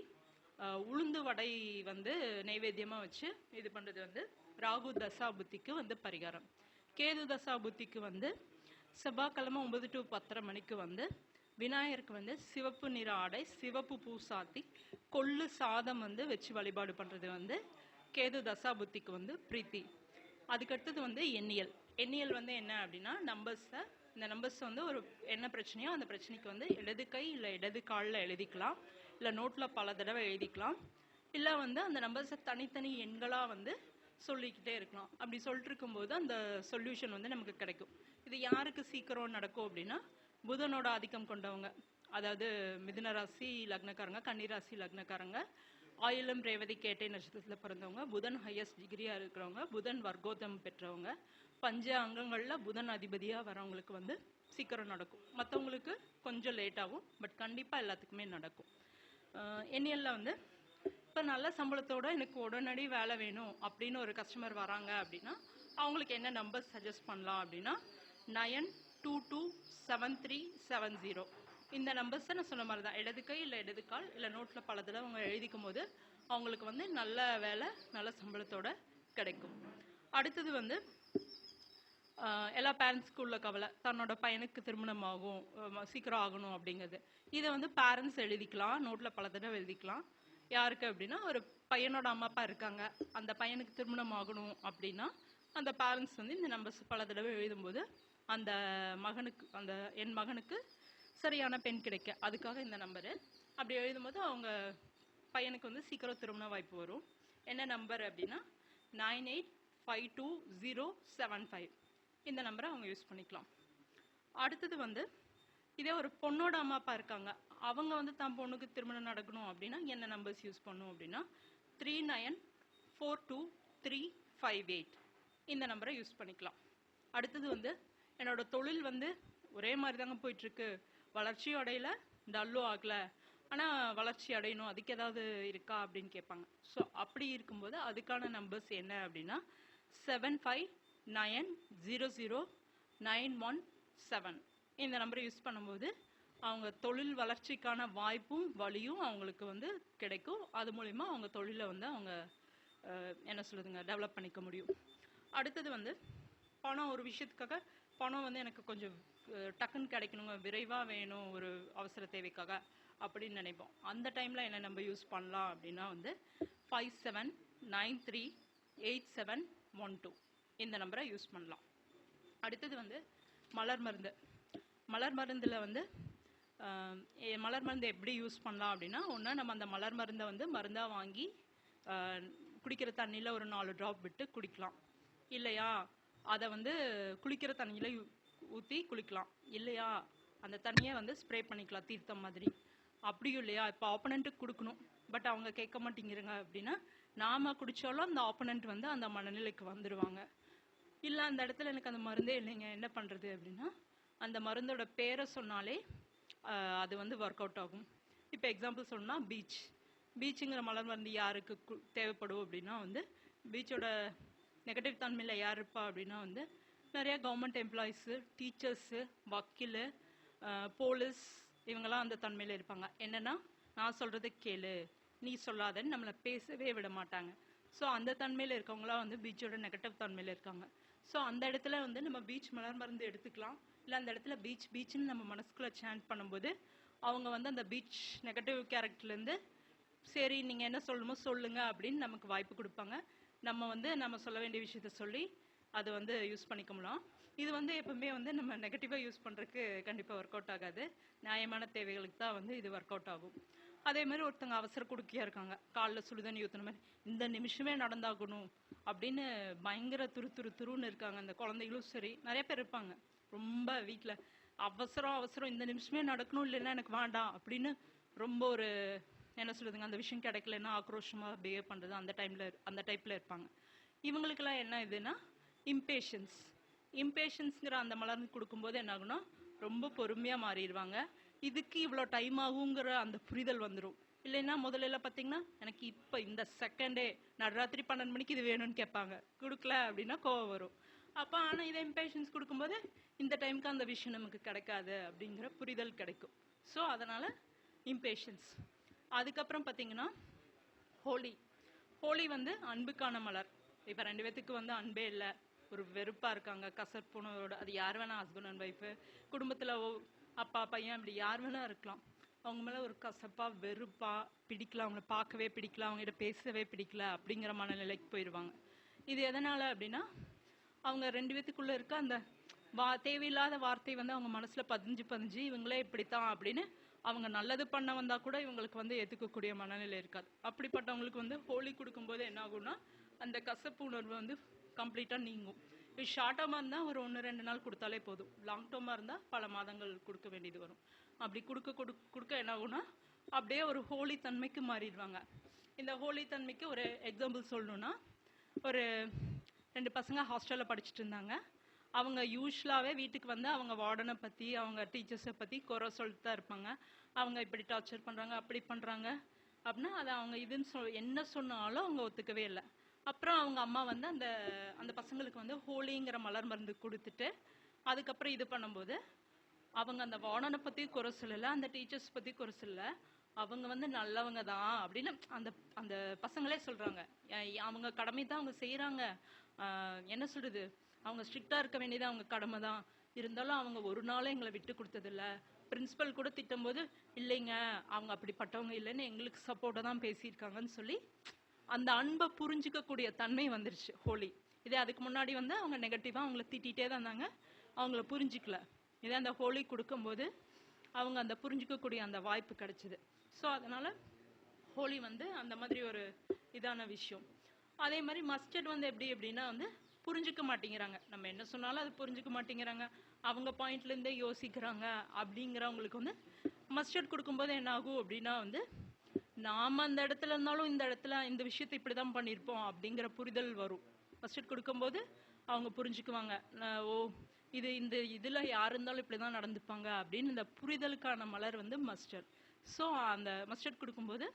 உளுந்து வடை வந்து நைவேத்தியமாக வச்சு இது பண்ணுறது வந்து ராகு தசா புத்திக்கு வந்து பரிகாரம். கேது தசா புத்திக்கு வந்து செவ்வாய்க்கிழமை 9 to 10:30 வந்து விநாயகருக்கு வந்து சிவப்பு நிற ஆடை, சிவப்பு பூ சாத்தி, கொள்ளு சாதம் வந்து வச்சு வழிபாடு பண்ணுறது வந்து கேது தசா புத்திக்கு வந்து பிரீத்தி. அதுக்கடுத்தது வந்து எண்ணியல். எண்ணியல் வந்து என்ன அப்படின்னா நம்பர்ஸை, இந்த நம்பர்ஸ் வந்து ஒரு என்ன பிரச்சனையோ அந்த பிரச்சனைக்கு வந்து இடது கை இல்லை இடது காலில் எழுதிக்கலாம், இல்லை நோட்டில் பல தடவை எழுதிக்கலாம், இல்லை வந்து அந்த நம்பர்ஸை தனித்தனி எண்களாக வந்து சொல்லிக்கிட்டே இருக்கலாம். அப்படி சொல்லிட்டு இருக்கும்போது அந்த சொல்யூஷன் வந்து நமக்கு கிடைக்கும். இது யாருக்கு சீக்கிரம் நடக்கும் அப்படின்னா புதனோட ஆதிக்கம் கொண்டவங்க, அதாவது மிதுன ராசி லக்னக்காரங்க, கன்னி ராசி லக்னக்காரங்க, ஆயிலம் ரேவதி கேட்டை நட்சத்திரத்தில் பிறந்தவங்க, புதன் ஹையஸ்ட் டிகிரியாக இருக்கிறவங்க, புதன் வர்க்கோத்தம் பெற்றவங்க, பஞ்ச அங்கங்களில் புதன் அதிபதியாக வரவங்களுக்கு வந்து சீக்கிரம் நடக்கும். மற்றவங்களுக்கு கொஞ்சம் லேட்டாகும், பட் கண்டிப்பாக எல்லாத்துக்குமே நடக்கும். எண்ணியலில் வந்து இப்போ நல்ல சம்பளத்தோட எனக்கு உடனடி வேலை வேணும் அப்படின்னு ஒரு கஸ்டமர் வராங்க அப்படின்னா அவங்களுக்கு என்ன நம்பர் சஜஸ்ட் பண்ணலாம் அப்படின்னா 922737 இந்த நம்பர்ஸை நான் சொன்ன மாதிரி தான், இடது கை இல்லை இடது கால் இல்லை நோட்டில் பல தடவை அவங்க எழுதிக்கும் போது அவங்களுக்கு வந்து நல்ல வேலை நல்ல சம்பளத்தோட கிடைக்கும். அடுத்தது வந்து எல்லா பேரண்ட்ஸ்க்கு உள்ள கவலை, தன்னோட பையனுக்கு திருமணம் ஆகும், சீக்கிரம் ஆகணும் அப்படிங்கிறது. இதை வந்து பேரண்ட்ஸ் எழுதிக்கலாம், நோட்டில் பல தடவை எழுதிக்கலாம். யாருக்கு அப்படின்னா ஒரு பையனோட அம்மா அப்பா இருக்காங்க, அந்த பையனுக்கு திருமணம் ஆகணும் அப்படின்னா அந்த பேரண்ட்ஸ் வந்து இந்த நம்பர்ஸ் பல தடவை எழுதும்போது அந்த மகனுக்கு, அந்த என் மகனுக்கு சரியான பெண் கிடைக்க அதுக்காக இந்த நம்பரு அப்படி எழுதும்போது அவங்க பையனுக்கு வந்து சீக்கிரம் திருமண வாய்ப்பு வரும். என்ன நம்பர் அப்படின்னா 985207 இந்த நம்பரை அவங்க யூஸ் பண்ணிக்கலாம். அடுத்தது வந்து இதே ஒரு பொண்ணோட அம்மா அப்பா இருக்காங்க, அவங்க வந்து தன் பொண்ணுக்கு திருமணம் நடக்கணும் அப்படின்னா என்ன நம்பர்ஸ் யூஸ் பண்ணும் அப்படின்னா 39422358 இந்த நம்பரை யூஸ் பண்ணிக்கலாம். அடுத்தது வந்து என்னோட தொழில் வந்து ஒரே மாதிரி தாங்க போயிட்டுருக்கு, வளர்ச்சியும் அடையலை டல்லும் ஆகலை, ஆனால் வளர்ச்சி அடையணும், அதுக்கு ஏதாவது இருக்கா அப்படின்னு கேட்பாங்க. ஸோ அப்படி இருக்கும்போது அதுக்கான நம்பர்ஸ் என்ன அப்படின்னா 75900917 இந்த நம்பரை யூஸ் பண்ணும்போது அவங்க தொழில் வளர்ச்சிக்கான வாய்ப்பும் வழியும் அவங்களுக்கு வந்து கிடைக்கும். அது மூலிமா அவங்க தொழிலை வந்து அவங்க என்ன சொல்லுதுங்க டெவலப் பண்ணிக்க முடியும். அடுத்தது வந்து பணம், ஒரு விஷயத்துக்காக பணம் வந்து எனக்கு கொஞ்சம் டக்குன்னு கிடைக்கணுங்க, விரைவாக வேணும் ஒரு அவசர தேவைக்காக அப்படின்னு நினைப்போம். அந்த டைமில் என்ன நம்ம யூஸ் பண்ணலாம் அப்படின்னா வந்து 57938712 இந்த நம்பரை யூஸ் பண்ணலாம். அடுத்தது வந்து மலர் மருந்து. மலர் மருந்தில் வந்து மலர் மருந்து எப்படி யூஸ் பண்ணலாம் அப்படின்னா, ஒன்று நம்ம அந்த மலர் மருந்தை வந்து மருந்தாக வாங்கி குடிக்கிற தண்ணியில் ஒரு 4 ட்ராப் விட்டு குடிக்கலாம், இல்லையா அதை வந்து குளிக்கிற தண்ணியில் ஊற்றி குளிக்கலாம், இல்லையா அந்த தண்ணியை வந்து ஸ்ப்ரே பண்ணிக்கலாம் தீர்த்தம் மாதிரி. அப்படியும் இல்லையா இப்போ ஆப்போனண்ட்டுக்கு கொடுக்கணும், பட் அவங்க கேட்க மாட்டேங்கிறாங்க அப்படின்னா நாம் குடித்தாலும் அந்த ஆப்போனண்ட் வந்து அந்த மனநிலைக்கு வந்துடுவாங்க. இல்லை அந்த இடத்துல எனக்கு அந்த மருந்தே இல்லைங்க, என்ன பண்ணுறது அப்படின்னா அந்த மருந்தோட பேரை சொன்னாலே அது வந்து ஒர்க் அவுட் ஆகும். இப்போ எக்ஸாம்பிள் சொன்னால் பீச்சுங்கிற மலர் மருந்து யாருக்கு தேவைப்படும் அப்படின்னா வந்து பீச்சோட நெகட்டிவ் தன்மையில் யார் இருப்பா அப்படின்னா வந்து நிறையா கவர்மெண்ட் எம்ப்ளாயீஸு, டீச்சர்ஸு, வக்கீல், போலீஸ், இவங்கெல்லாம் அந்த தன்மையில் இருப்பாங்க. என்னென்னா நான் சொல்கிறத கேளு நீ சொல்லாதன்னு நம்மளை பேசவே விட மாட்டாங்க. ஸோ அந்த தன்மையில் இருக்கவங்களாம் வந்து பீச்சோட நெகட்டிவ் தன்மையில் இருக்காங்க. ஸோ அந்த இடத்துல வந்து நம்ம பீச் மலர் மருந்து எடுத்துக்கலாம். இல்லை அந்த இடத்துல பீச்சுன்னு நம்ம மனசுக்குள்ளே சேண்ட் பண்ணும்போது அவங்க வந்து அந்த பீச் நெகட்டிவ் கேரக்டர்லேருந்து சரி நீங்கள் என்ன சொல்லணுமோ சொல்லுங்கள் அப்படின்னு நமக்கு வாய்ப்பு கொடுப்பாங்க. நம்ம வந்து நம்ம சொல்ல வேண்டிய விஷயத்த சொல்லி அதை வந்து யூஸ் பண்ணிக்க முடியும். இது வந்து எப்பவுமே வந்து நம்ம நெகட்டிவாக யூஸ் பண்ணுறதுக்கு கண்டிப்பாக ஒர்க் அவுட் ஆகாது, நியாயமான தேவைகளுக்கு தான் வந்து இது ஒர்க் அவுட் ஆகும். அதே மாதிரி ஒருத்தங்க அவசர குடுக்கியாக இருக்காங்க, காலில் சுடுதண்ணி ஊற்றுன மாதிரி இந்த நிமிஷமே நடந்தாகணும் அப்படின்னு பயங்கர துருன்னு இருக்காங்க. அந்த குழந்தைகளும் சரி நிறைய பேர் இருப்பாங்க, ரொம்ப வீட்டில் அவசரம் இந்த நிமிஷமே நடக்கணும், இல்லைன்னா எனக்கு வேண்டாம் அப்படின்னு ரொம்ப ஒரு என்ன சொல்லுதுங்க அந்த விஷயம் கிடைக்கலன்னா ஆக்ரோஷமாக பிஹேவ் பண்ணுறது அந்த டைப்பில் இருப்பாங்க. இவங்களுக்கெல்லாம் என்ன இதுன்னா இம்பேஷன்ஸ்ங்கிற அந்த மலர்ந்து கொடுக்கும்போது என்ன ஆகுனா ரொம்ப பொறுமையாக மாறிடுவாங்க. இதுக்கு இவ்வளோ டைம் ஆகுங்கிற அந்த புரிதல் வந்துடும். இல்லைன்னா முதல்ல பார்த்தீங்கன்னா எனக்கு இப்போ இந்த செகண்டே நடுராத்திரி 12 மணிக்கு இது வேணும்னு கேட்பாங்க, கொடுக்கல அப்படின்னா கோவம் வரும். அப்போ ஆனால் இதை இம்பேஷன்ஸ் கொடுக்கும்போது இந்த டைமுக்கு அந்த விஷயம் நமக்கு கிடைக்காது அப்படிங்கிற புரிதல் கிடைக்கும். ஸோ அதனால் இம்பேஷன்ஸ். அதுக்கப்புறம் பார்த்தீங்கன்னா ஹோலி வந்து அன்புக்கான மலர். இப்போ 2 பேத்துக்கு வந்து அன்பே இல்லை, ஒரு வெறுப்பாக இருக்காங்க, கசப்புணர்வோட, அது யார் வேணால் ஹஸ்பண்ட் அண்ட் ஒய்ஃபு, குடும்பத்தில் அப்பா பையன் அப்படி யார் வேணால் இருக்கலாம், அவங்க மேலே ஒரு கசப்பாக வெறுப்பாக பிடிக்கல, அவங்கள பார்க்கவே பிடிக்கல, அவங்ககிட்ட பேசவே பிடிக்கல அப்படிங்கிற மனநிலைக்கு போயிடுவாங்க. இது எதனால் அப்படின்னா அவங்க 2 பேத்துக்குள்ள இருக்க அந்த தேவையில்லாத வார்த்தை வந்து அவங்க மனசுல பதிஞ்சு இவங்களே இப்படித்தான் அப்படின்னு அவங்க நல்லது பண்ண வந்தா கூட இவங்களுக்கு வந்து ஏத்துக்கக்கூடிய மனநிலை இருக்காது. அப்படிப்பட்டவங்களுக்கு வந்து ஹோலி கொடுக்கும்போது என்ன ஆகும்னா அந்த கசப்பு உணர்வு வந்து கம்ப்ளீட்டா நீங்கும். இது ஷார்ட் டேர்மா இருந்தா ஒரு 1-2 நாள் கொடுத்தாலே போதும். லாங் டேர்மா இருந்தா பல மாதங்கள் கொடுக்க வேண்டியது வரும். அப்படி கொடுக்க என்ன ஆகும்னா அப்படியே ஒரு ஹோலி தன்மைக்கு மாறிடுவாங்க. இந்த ஹோலி தன்மைக்கு ஒரு எக்ஸாம்பிள் சொல்லணும்னா, ஒரு 2 பசங்க ஹாஸ்டல்ல படிச்சுட்டு இருந்தாங்க. அவங்க யூஸ்வலாவே வீட்டுக்கு வந்து அவங்க வார்டனை பத்தி அவங்க டீச்சர்ஸை பத்தி குறை சொல்லிட்டு தான் இருப்பாங்க. அவங்க இப்படி டார்ச்சர் பண்றாங்க, அப்படி பண்றாங்க அப்படின்னா அதை அவங்க இதுன்னு என்ன சொன்னாலும் அவங்க ஒத்துக்கவே இல்லை. அப்புறம் அவங்க அம்மா வந்து அந்த அந்த பசங்களுக்கு வந்து ஹோலிங்கிற மலர் மருந்து கொடுத்துட்டு அதுக்கப்புறம் இது பண்ணும்போது அவங்க அந்த வார்டனை பத்தி குறை சொல்லல, அந்த டீச்சர்ஸ் பத்தி குறை சொல்லல, அவங்க வந்து நல்லவங்க தான் அப்படின்னு அந்த அந்த பசங்களே சொல்றாங்க. அவங்க கடமை தான் அவங்க செய்யறாங்க. என்ன சொல்றது, அவங்க ஸ்ட்ரிக்டா இருக்க வேண்டியது அவங்க கடமை தான். இருந்தாலும் அவங்க ஒரு நாளும் எங்களை விட்டு கொடுத்தது இல்ல. பிரின்சிபல் கூட திட்டும் போது இல்லைங்க அவங்க அப்படிப்பட்டவங்க இல்லைன்னு எங்களுக்கு சப்போர்ட்டா தான் பேசியிருக்காங்கன்னு சொல்லி அந்த அன்பை புரிஞ்சுக்க கூடிய தன்மை வந்துருச்சு ஹோலி. இதே அதுக்கு முன்னாடி வந்து அவங்க நெகட்டிவா அவங்கள திட்டிகிட்டே தான் இருந்தாங்க, அவங்கள புரிஞ்சிக்கல. இதே அந்த ஹோலி கொடுக்கும்போது அவங்க அந்த புரிஞ்சுக்கக்கூடிய அந்த வாய்ப்பு கிடைச்சிது. ஸோ அதனால ஹோலி வந்து அந்த மாதிரி ஒரு இதான விஷயம். அதே மாதிரி மஸ்டர்ட் வந்து எப்படின்னா வந்து புரிஞ்சுக்க மாட்டேங்கிறாங்க, நம்ம என்ன சொன்னாலும் அது புரிஞ்சுக்க மாட்டேங்கிறாங்க, அவங்க பாயிண்ட்ல இருந்தே யோசிக்கிறாங்க. அப்படிங்கிறவங்களுக்கு வந்து மஸ்டர்ட் கொடுக்கும்போது என்ன ஆகும் அப்படின்னா வந்து நாம அந்த இடத்துல இருந்தாலும் இந்த இடத்துல இந்த விஷயத்தை இப்படிதான் பண்ணியிருப்போம் அப்படிங்கிற புரிதல் வரும். மஸ்டர்ட் கொடுக்கும்போது அவங்க புரிஞ்சுக்குவாங்க, ஓ இது இந்த இதுல யார் இருந்தாலும் இப்படிதான் நடந்துப்பாங்க அப்படின்னு இந்த புரிதலுக்கான மலர் வந்து மஸ்டர்ட். ஸோ அந்த மஸ்டர்ட் கொடுக்கும்போது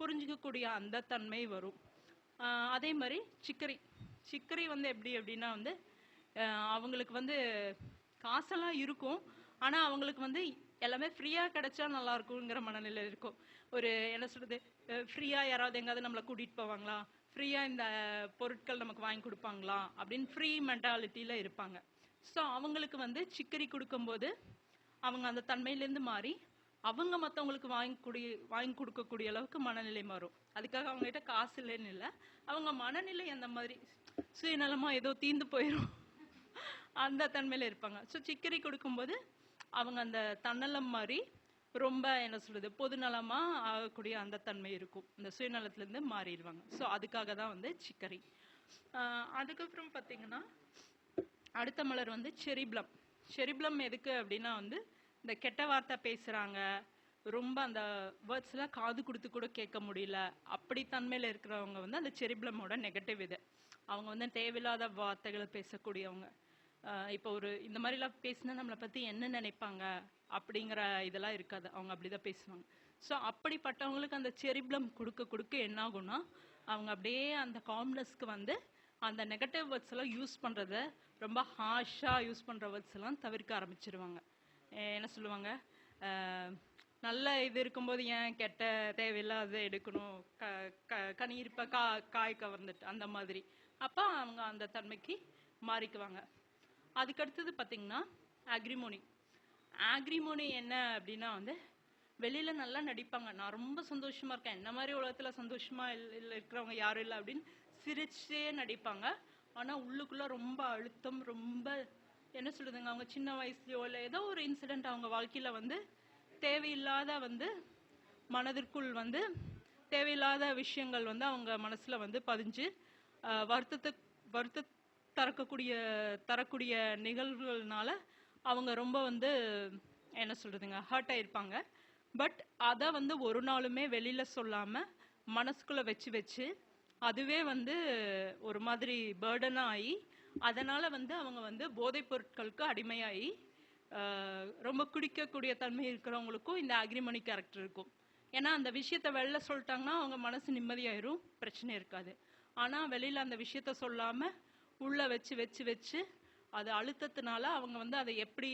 புரிஞ்சுக்கக்கூடிய அந்த தன்மை வரும். அதே மாதிரி சிக்கரி வந்து எப்படி அப்படின்னா வந்து அவங்களுக்கு வந்து காசெல்லாம் இருக்கும், ஆனா அவங்களுக்கு வந்து எல்லாமே ஃப்ரீயா கிடைச்சா நல்லா இருக்குங்கிற மனநிலை இருக்கும். ஒரு என்ன சொல்றது, ஃப்ரீயா யாராவது எங்காவது நம்மளை கூட்டிட்டு போவாங்களா, ஃப்ரீயா இந்த பொருட்கள் நமக்கு வாங்கி கொடுப்பாங்களா அப்படின்னு ஃப்ரீ மென்டாலிட்டியில இருப்பாங்க. ஸோ அவங்களுக்கு வந்து சிக்கரி கொடுக்கும்போது அவங்க அந்த தன்மையிலேருந்து மாறி அவங்க மற்றவங்களுக்கு வாங்கி கொடுக்கக்கூடிய அளவுக்கு மனநிலை மாறும். அதுக்காக அவங்க கிட்ட காசு இல்லைன்னு இல்லை, அவங்க மனநிலை அந்த மாதிரி சுயநலமா ஏதோ தீந்து போயிடும் அந்த தன்மையில இருப்பாங்க. ஸோ சிக்கரி கொடுக்கும்போது அவங்க அந்த தன்னலம் மாதிரி ரொம்ப என்ன சொல்றது பொதுநலமா ஆகக்கூடிய அந்த தன்மை இருக்கும், இந்த சுயநலத்திலேருந்து மாறிடுவாங்க. ஸோ அதுக்காக தான் வந்து சிக்கரி. அதுக்கப்புறம் பார்த்தீங்கன்னா அடுத்த மலர் வந்து செரிப்ளம். செரிப்ளம் எதுக்கு அப்படின்னா வந்து இந்த கெட்ட வார்த்தை பேசுறாங்க, ரொம்ப அந்த வேர்ட்ஸ்லாம் காது கொடுத்து கூட கேட்க முடியல அப்படி தன்மையில இருக்கிறவங்க வந்து அந்த செரிப்ளமோட நெகட்டிவ் இது. அவங்க வந்து தேவையில்லாத வார்த்தைகளை பேசக்கூடியவங்க. இப்போ ஒரு இந்த மாதிரிலாம் பேசினா நம்மளை பற்றி என்ன நினைப்பாங்க அப்படிங்கிற இதெல்லாம் இருக்காது, அவங்க அப்படிதான் பேசுவாங்க. ஸோ அப்படிப்பட்டவங்களுக்கு அந்த செரிப்ளம் கொடுக்க என்ன ஆகும்னா அவங்க அப்படியே அந்த காம்னஸ்க்கு வந்து அந்த நெகட்டிவ் வேர்ட்ஸ் எல்லாம் யூஸ் பண்ணுறத ரொம்ப ஹார்ஷாக யூஸ் பண்ணுற வேர்ட்ஸ் எல்லாம் தவிர்க்க ஆரம்பிச்சிருவாங்க. என்ன சொல்லுவாங்க, நல்ல இது இருக்கும்போது ஏன் கெட்ட தேவையில்லாத எடுக்கணும், கனி இருப்ப காய் கவர்ந்துட்டு அந்த மாதிரி. அப்போ அவங்க அந்த தன்மைக்கு மாறிக்குவாங்க. அதுக்கடுத்தது பார்த்தீங்கன்னா ஆக்ரிமோனி என்ன அப்படின்னா வந்து வெளியில நல்லா நடிப்பாங்க, நான் ரொம்ப சந்தோஷமா இருக்கேன், என்ன மாதிரி உலகத்துல சந்தோஷமா இருக்கிறவங்க யாரும் இல்லை அப்படின்னு சிரிச்சே நடிப்பாங்க. ஆனா உள்ளுக்குள்ள ரொம்ப அழுத்தம், ரொம்ப என்ன சொல்றதுங்க, அவங்க சின்ன வயசுலயோ இல்லை ஏதோ ஒரு இன்சிடென்ட் அவங்க வாழ்க்கையில வந்து தேவையில்லாத வந்து மனதிற்குள் வந்து தேவையில்லாத விஷயங்கள் வந்து அவங்க மனசுல வந்து பதிஞ்சு வருத்த தரக்கூடிய நிகழ்வுகள்னால அவங்க ரொம்ப வந்து என்ன சொல்றதுங்க ஹர்ட் ஆயிருப்பாங்க. பட் அதை வந்து ஒரு நாளுமே வெளியில சொல்லாம மனசுக்குள்ள வச்சு அதுவே வந்து ஒரு மாதிரி பேர்டனா ஆகி அதனால வந்து அவங்க வந்து போதைப் பொருட்களுக்கு அடிமையாகி ரொம்ப குடிக்கக்கூடிய தன்மை இருக்கிறவங்களுக்கும் இந்த அக்ரிமோனி கேரக்டர் இருக்கும். ஏன்னா அந்த விஷயத்த வெளில சொல்லிட்டாங்கன்னா அவங்க மனசு நிம்மதியாயிரும், பிரச்சனை இருக்காது. ஆனா வெளியில அந்த விஷயத்த சொல்லாம உள்ள வச்சு அது அழுத்தத்தினால அவங்க வந்து அதை எப்படி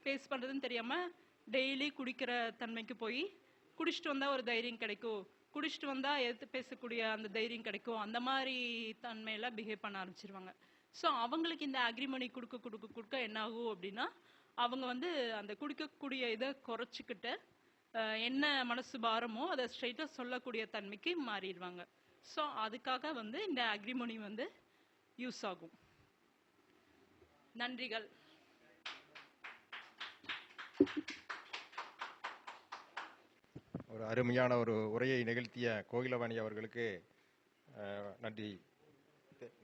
ஃபேஸ் பண்றதுன்னு தெரியாம டெய்லி குடிக்கிற தன்மைக்கு போய் குடிச்சிட்டு வந்தா ஒரு தைரியம் கிடைக்கும், குடிச்சிட்டு வந்தா எடுத்து பேசக்கூடிய அந்த தைரியம் கிடைக்கும், அந்த மாதிரி தன்மையில பிஹேவ் பண்ண ஆரம்பிச்சிருவாங்க. ஸோ அவங்களுக்கு இந்த அக்ரிமோனி கொடுக்க என்ன ஆகும் அப்படின்னா அவங்க வந்து அந்த குடிக்கக்கூடிய இதை குறைச்சிக்கிட்டு என்ன மனசு பாரமோ அதை ஸ்ட்ரைட்டாக சொல்லக்கூடிய தன்மைக்கு மாறிடுவாங்க. ஸோ அதுக்காக வந்து இந்த அக்ரிமோனி வந்து யூஸ் ஆகும். நன்றிகள். ஒரு அருமையான ஒரு உரையை நிகழ்த்திய கோகிலவாணி அவர்களுக்கு நன்றியை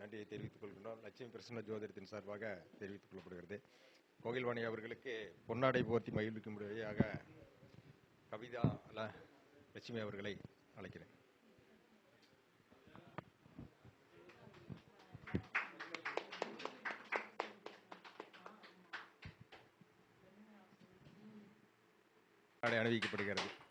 தெரிவித்துக் கொள்கின்றோம். லட்சுமி பிரசன்ன ஜோதிடத்தின் சார்பாக தெரிவித்துக் கொள்ளப்படுகிறது. கோகில்வாணி அவர்களுக்கு பொன்னாடை போர்த்தி மகிழ்விக்கும்படியாக கவிதா லட்சுமி அவர்களை அழைக்கிறேன். அணிவிக்கப்படுகிறது.